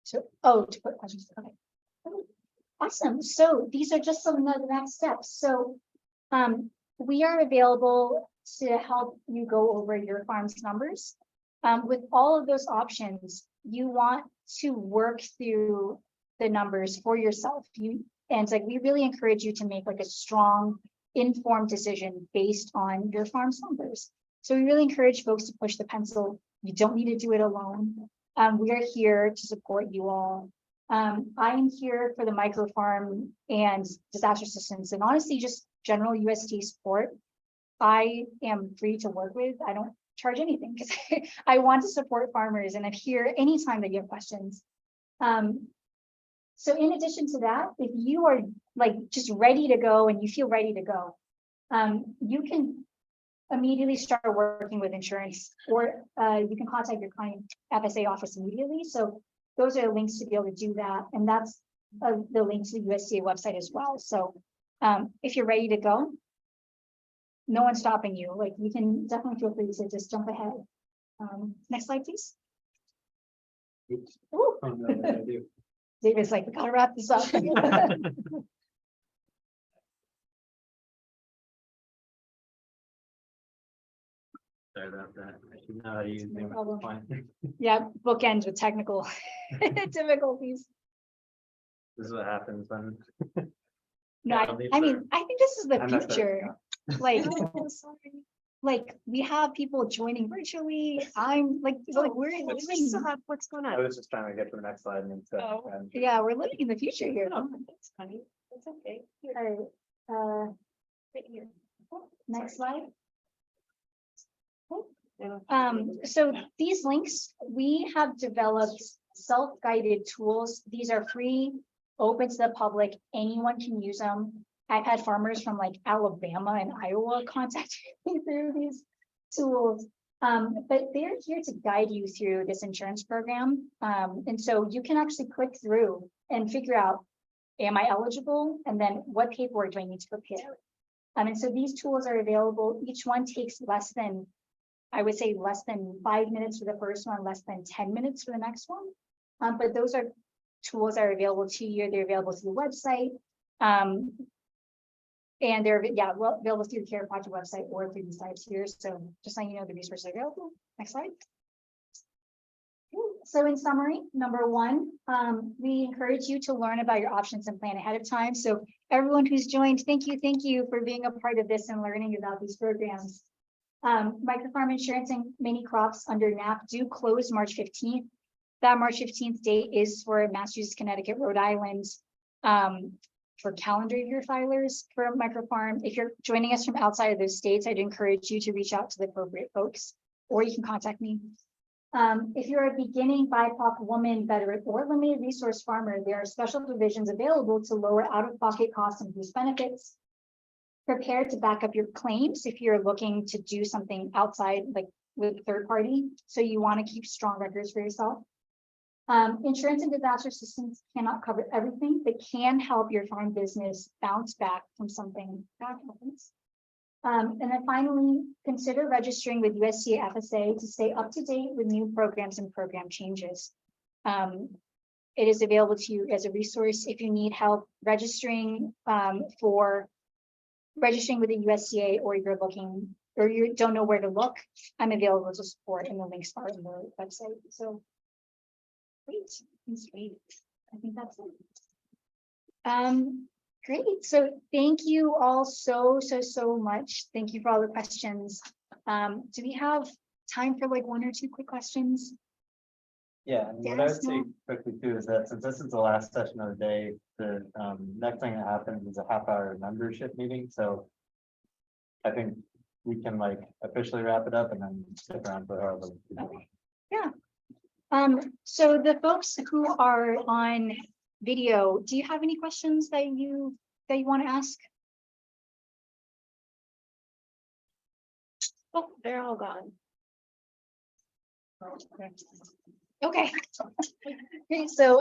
To put questions. Okay. Awesome. So these are just some of the next steps. So we are available to help you go over your farm's numbers. With all of those options, you want to work through the numbers for yourself. We really encourage you to make a strong, informed decision based on your farm's numbers. So we really encourage folks to push the pencil. You don't need to do it alone. We are here to support you all. I am here for the micro farm and disaster assistance, and honestly, just general USDA support. I am free to work with. I don't charge anything because I want to support farmers, and I'm here anytime that you have questions. So in addition to that, if you are just ready to go and you feel ready to go, you can immediately start working with insurance, or you can contact your client FSA office immediately. So those are links to be able to do that. And that's the link to the USDA website as well. So if you're ready to go, no one's stopping you. You can definitely feel free to just jump ahead. Next slide, please. Oops. Ooh. Oh, no, what did I do? David's like, we gotta wrap this up. Sorry about that. I should know how to use No them. problem. Fine. Yeah, bookends with technical difficulties. This is what happens when. No, Yeah, I'll leave I for- mean, I think this is the I messed up. future. Like, like we have people joining virtually. I'm like, we're living, What's going I on? was just trying to get to the next slide and to. Oh. yeah, we're living in the future here. Oh, that's funny. That's okay. Here, All right, right here. next slide. Yeah. So these links, we have developed self-guided tools. These are free, open to the public. Anyone can use them. I've had farmers from like Alabama and Iowa contact me through these tools. But they're here to guide you through this insurance program. And so you can actually click through and figure out, am I eligible? And then what paperwork do I need to prepare? And so these tools are available. Each one takes less than, I would say less than 5 minutes for the first one, less than 10 minutes for the next one. But those are tools that are available to you. They're available through the website. And they're, yeah, well, available through the Care Project website or through these sites here. So just letting you know the resources are available. Next slide. So in summary, number one, we encourage you to learn about your options and plan ahead of time. So everyone who's joined, thank you for being a part of this and learning about these programs. Microfarm insurance and mini crops under NAP do close March 15th. That March 15th date is for Massachusetts, Connecticut, Rhode Island, for calendar year filers for microfarm. If you're joining us from outside of those states, I'd encourage you to reach out to the appropriate folks, or you can contact me. If you're a beginning BIPOC woman, veteran, or limited resource farmer, there are special provisions available to lower out-of-pocket costs and boost benefits. Prepare to back up your claims if you're looking to do something outside, like with a third party. So you want to keep strong records for yourself. Insurance and disaster assistance cannot cover everything, but can help your farm business bounce back from something bad happens. And then finally, consider registering with USDA FSA to stay up to date with new programs and program changes. It is available to you as a resource if you need help registering registering with the USDA, or you're looking, or you don't know where to look. I'm available to support, and the links are in the website. So great, that's great. I think that's it. Great. So thank you all so much. Thank you for all the questions. Do we have time for like 1 or 2 quick questions? Yeah, and what I would say quickly too is that since this is the last session of the day, the next thing that happens is a half-hour membership meeting. So I think we can like officially wrap it up and then stick around for however. Okay. Yeah. So the folks who are on video, do you have any questions that you want to ask? Oh, they're all gone. Okay. Okay, so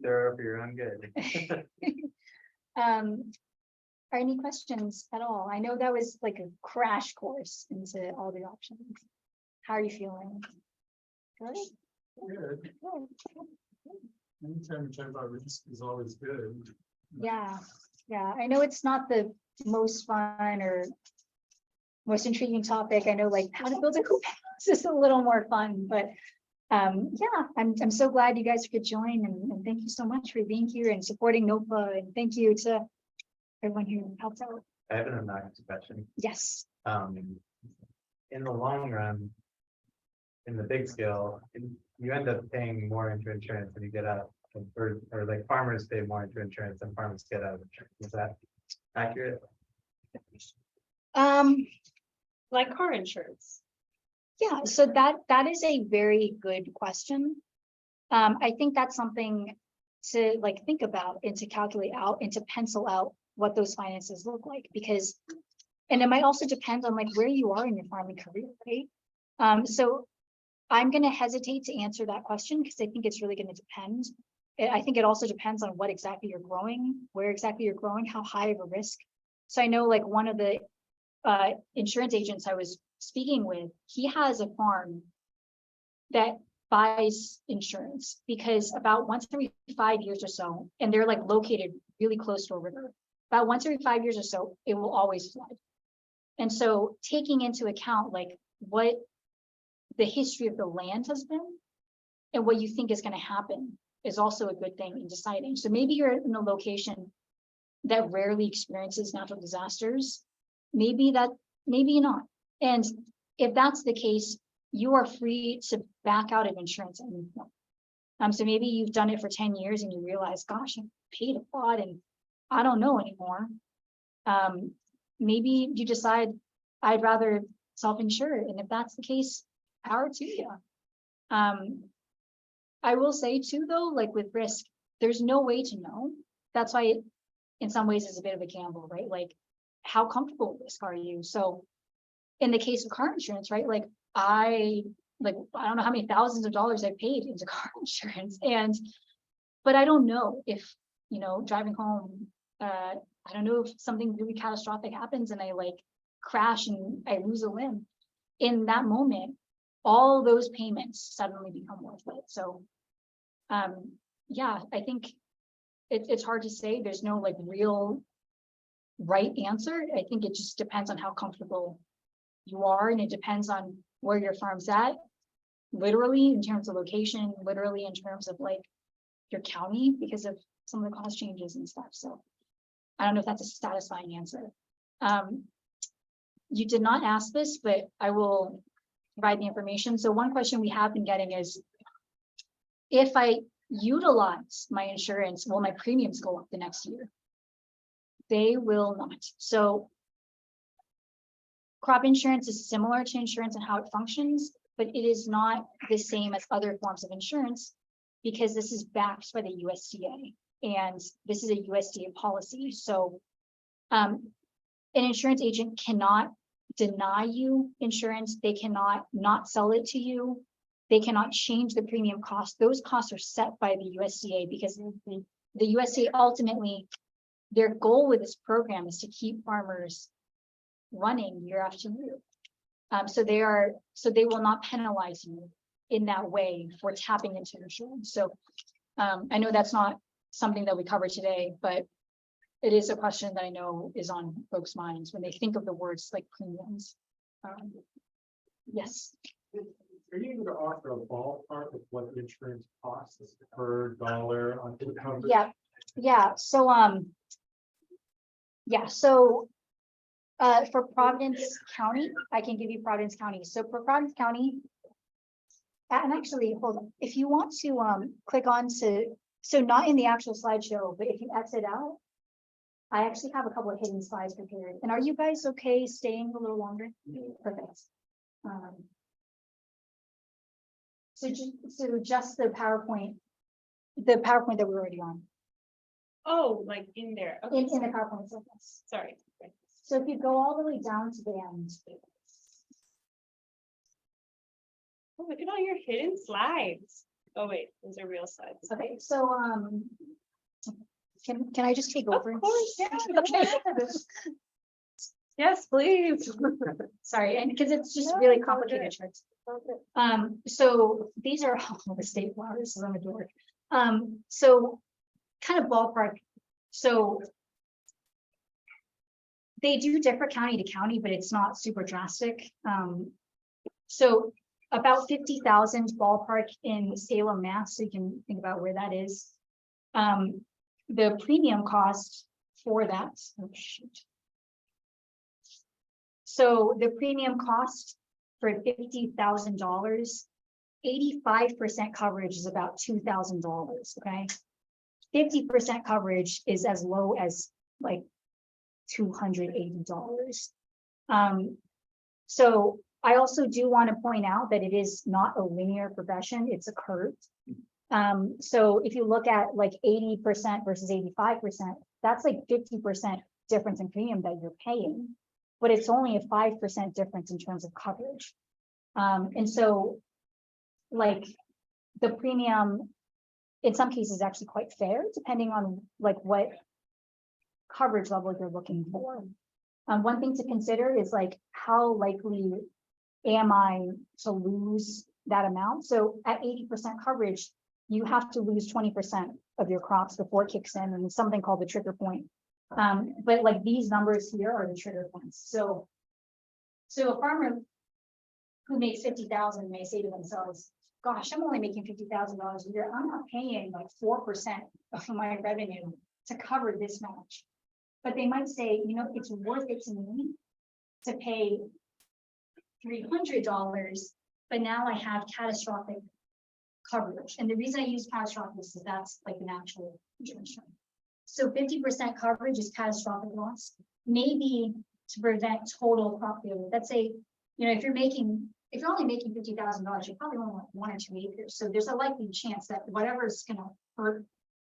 They're over your own good. are any questions at all? I know that was like a crash course into all the options. How are you feeling? Good? Good. Anytime we talk about risk is always good. Yeah, I know it's not the most fun or most intriguing topic. I know like how to build a hoop house is a little more fun, but yeah, I'm so glad you guys could join, and thank you so much for being here and supporting NOPA, and thank you to everyone who helped out. I have an obnoxious question. Yes. In the long run, in the big scale, you end up paying more into insurance than you get out, or like farmers pay more into insurance than farmers get out of insurance. Is that accurate? Like car insurance. Yeah, so that is a very good question. I think that's something to like think about and to calculate out and to pencil out what those finances look like, because, and it might also depend on like where you are in your farming career, right? So I'm going to hesitate to answer that question because I think it's really going to depend. I think it also depends on what exactly you're growing, where exactly you're growing, how high of a risk. So I know like one of the insurance agents I was speaking with, he has a farm that buys insurance because about once every 5 years or so, and they're like located really close to a river, about once every 5 years or so, it will always flood. And so taking into account like what the history of the land has been and what you think is going to happen is also a good thing in deciding. So maybe you're in a location that rarely experiences natural disasters, maybe not. And if that's the case, you are free to back out of insurance at any point. So maybe you've done it for 10 years and you realize, gosh, I paid a lot and I don't know anymore. Maybe you decide I'd rather self-insure. And if that's the case, power to you. I will say too, though, like with risk, there's no way to know. That's why it, in some ways, is a bit of a gamble, right? Like, how comfortable with risk are you? So in the case of car insurance, right? Like I don't know how many thousands of dollars I paid into car insurance. But I don't know if, driving home, I don't know if something really catastrophic happens and I like crash and I lose a limb. In that moment, all those payments suddenly become worth it. So, yeah, I think it's hard to say. There's no like real right answer. I think it just depends on how comfortable you are, and it depends on where your farm's at, literally in terms of location, literally in terms of like your county, because of some of the cost changes and stuff. So I don't know if that's a satisfying answer. You did not ask this, but I will provide the information. So one question we have been getting is, if I utilize my insurance, will my premiums go up the next year? They will not. So crop insurance is similar to insurance and how it functions, but it is not the same as other forms of insurance because this is backed by the USDA and this is a USDA policy. So an insurance agent cannot deny you insurance. They cannot not sell it to you. They cannot change the premium cost. Those costs are set by the USDA because the USDA ultimately, their goal with this program is to keep farmers running year after year. So they will not penalize you in that way for tapping into insurance. So I know that's not something that we cover today, but it is a question that I know is on folks' minds when they think of the words like premiums. Yes. Are you able to offer a ballpark of what the insurance costs per dollar on the coverage? Yeah. So for Providence County, I can give you Providence County. So for Providence County, and actually, hold on. If you want to click on to, so not in the actual slideshow, but if you exit out, I actually have a couple of hidden slides prepared. And are you guys okay staying a little longer? Perfect. So just the PowerPoint that we're already on. Oh, like in there. Okay, In the PowerPoint. sorry. So if you go all the way down to the end. Oh, look at all your hidden slides. Oh wait, those are real slides. Okay, so can I just take over? Of course, yeah. Okay. Yes, please. Sorry, and because it's just No, really it's all complicated good. charts. So these are all the state flowers, so I'm a dork. So kind of ballpark. So they do differ county to county, but it's not super drastic. So about 50,000 ballpark in Salem, Mass. So you can think about where that is. The premium cost for that. Oh shoot. So the premium cost for $50,000, 85% coverage is about $2,000. Okay, 50% coverage is as low as like $280. So I also do want to point out that it is not a linear progression, it's a curve. So if you look at like 80% versus 85%, that's like 50% difference in premium that you're paying, but it's only a 5% difference in terms of coverage. And so like the premium in some cases is actually quite fair, depending on like what coverage level you're looking for. One thing to consider is like how likely am I to lose that amount? So at 80% coverage, you have to lose 20% of your crops before it kicks in, and something called the trigger point. But like these numbers here are the trigger points. So a farmer who makes 50,000 may say to themselves, gosh, I'm only making $50,000 a year. I'm not paying like 4% of my revenue to cover this much. But they might say, you know, it's worth it to me to pay $300, but now I have catastrophic coverage. And the reason I use catastrophic is that's like an actual insurance term. So 50% coverage is catastrophic loss, maybe to prevent total crop failure. Let's say, you know, if you're only making $50,000, you probably only want 1 or 2 acres. So there's a likely chance that whatever is going to hurt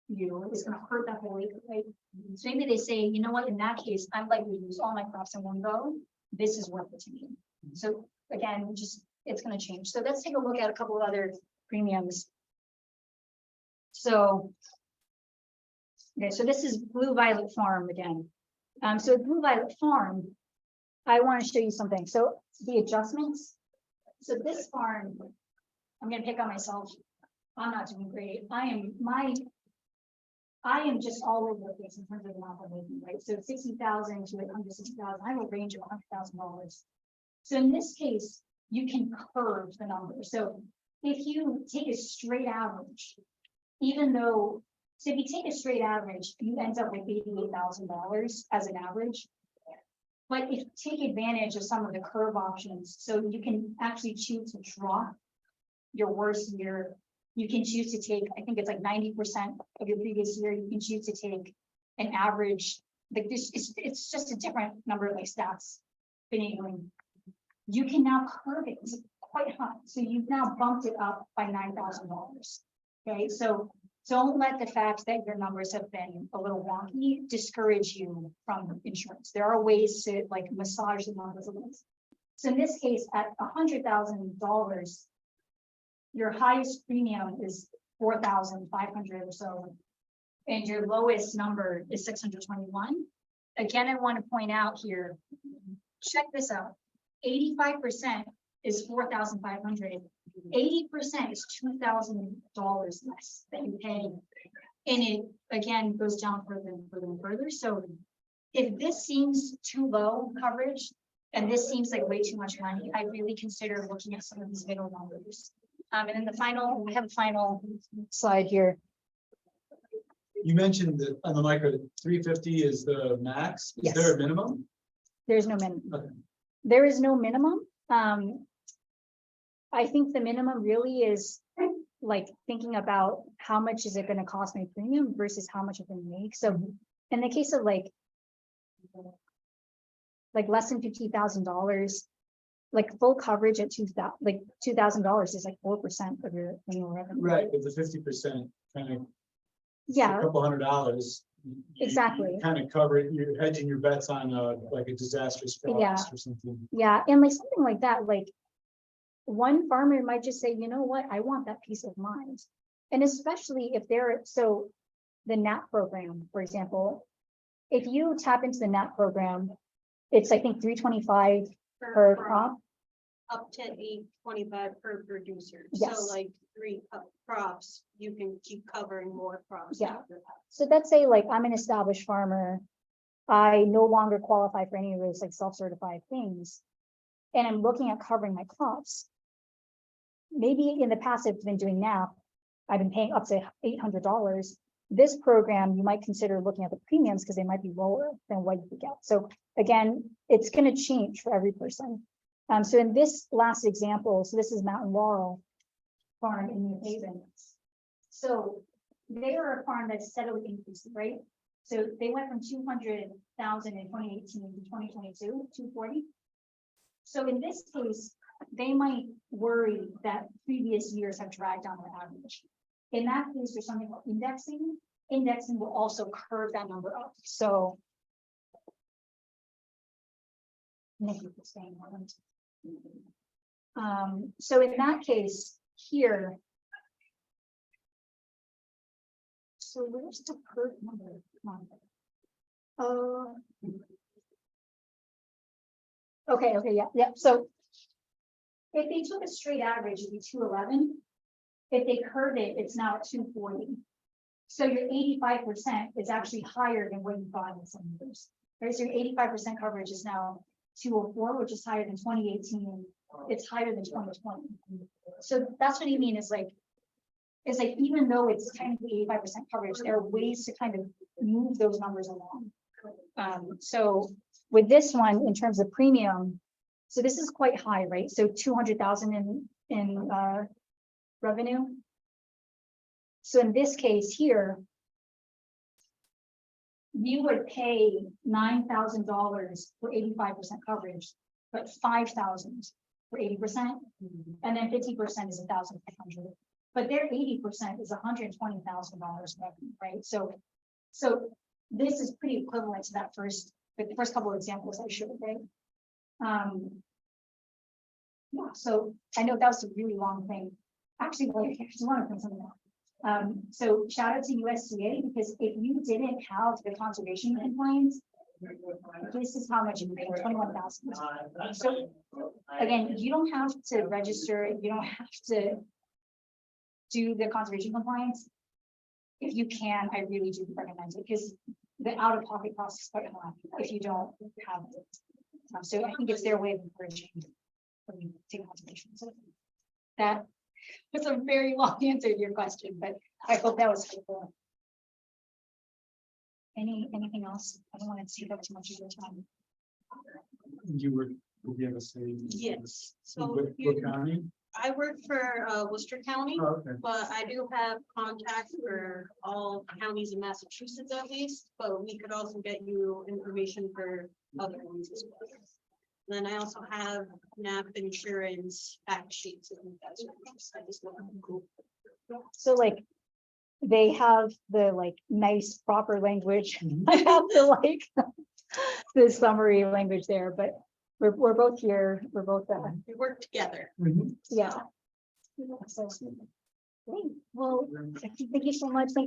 you is going to hurt that whole acre, right? So maybe they say, you know what, in that case, I'm likely to lose all my crops in one go. This is worth it to me. So again, it's going to change. So let's take a look at a couple of other premiums. So, okay, so this is Blue Violet Farm again. So Blue Violet Farm, I want to show you something. So the adjustments. So this farm, I'm going to pick on myself. I'm not doing great. I am just all over the place in terms of the amount I'm making, right? So 60,000 to 160,000. I have a range of $100,000. So in this case, you can curve the number. So if you take a straight average, even though, so if you take a straight average, you end up with $88,000 as an average. But if you take advantage of some of the curve options, so you can actually choose to drop your worst year. You can choose to take, I think it's like 90% of your previous year. You can choose to take an average, like this, it's just a different number of like stats. Finagling. You can now curve it quite high. So you've now bumped it up by $9,000. Okay, so don't let the fact that your numbers have been a little wonky discourage you from insurance. There are ways to like massage the numbers a little. So in this case, at $100,000, your highest premium is $4,500 or so, and your lowest number is $621. Again, I want to point out here, check this out. 85% is $4,500. 80% is $2,000 less that you pay. And it again goes down further and further and further. So if this seems too low coverage, and this seems like way too much money, I really consider looking at some of these middle numbers. And then we have a final slide here. You mentioned that on the micro, 350 is the max. Is Yes. there a minimum? There's no minimum. Okay. There is no minimum. I think the minimum really is like thinking about how much is it going to cost my premium versus how much I can make. So in the case of like less than $50,000, like full coverage at $2,000 is like 4% of your annual revenue. Right, but the 50% kind of a Yeah, couple $100. exactly. Kind of cover it. You're hedging your bets on like a disastrous frost or something. Yeah, and like something like that, like one farmer might just say, you know what, I want that peace of mind. And especially if so the NAP program, for example, if you tap into the NAP program, it's I think $325 per crop. Up to $825 per producer. Yes. So like 3 crops, you can keep covering more crops. Yeah. after that. So let's say like I'm an established farmer. I no longer qualify for any of those like self-certified things. And I'm looking at covering my crops. Maybe in the past I've been doing NAP. I've been paying up to $800. This program, you might consider looking at the premiums because they might be lower than what you could get. So again, it's going to change for every person. So in this last example, so this is Mountain Laurel Farm in New Haven. So they are a farm that's steadily increasing, right? So they went from 200,000 in 2018 to 2022, 240. So in this case, they might worry that previous years have dragged down their average. In that case, there's something called indexing. Indexing will also curve that number up. So Nikki was saying so in that case here, so where's the per number? Okay, yeah. So if they took a straight average, it'd be 211. If they curve it, it's now at 240. So your 85% is actually higher than what you thought in some years. Right? So your 85% coverage is now 204, which is higher than 2018. It's higher than 2020. So that's what you mean is like even though it's technically 85% coverage, there are ways to kind of move those numbers along. So with this one, in terms of premium, so this is quite high, right? So 200,000 in revenue. So in this case here, you would pay $9,000 for 85% coverage, but 5,000 for 80%, and then 50% is 1,500. But their 80% is $120,000 revenue, right? So this is pretty equivalent to that the first couple of examples I showed, right? Yeah, so I know that was a really long thing. Actually, like, I just want to put something out. So shout out to USDA, because if you didn't have the conservation compliance, this is how much you pay, 21,000. So again, you don't have to register, you don't have to do the conservation compliance. If you can, I really do recommend it, because the out-of-pocket cost is quite high if you don't have it. So I think it's their way of encouraging when you take conservation. So that was a very long answer to your question, but I hope that was helpful. Anything else? I don't want to take up too much of your time. You were, would you ever say? Yes, so What county? I work for Worcester County, Oh, okay. but I do have contacts for all counties in Massachusetts at least, but we could also get you information for other ones as well. Then I also have NAP insurance fact sheets. If you guys are interested as well. So like, they have the like nice proper language. I have the like the summary language there, but we're both here. We're both We work together. yeah. So, great. Well, thank you so much. Thank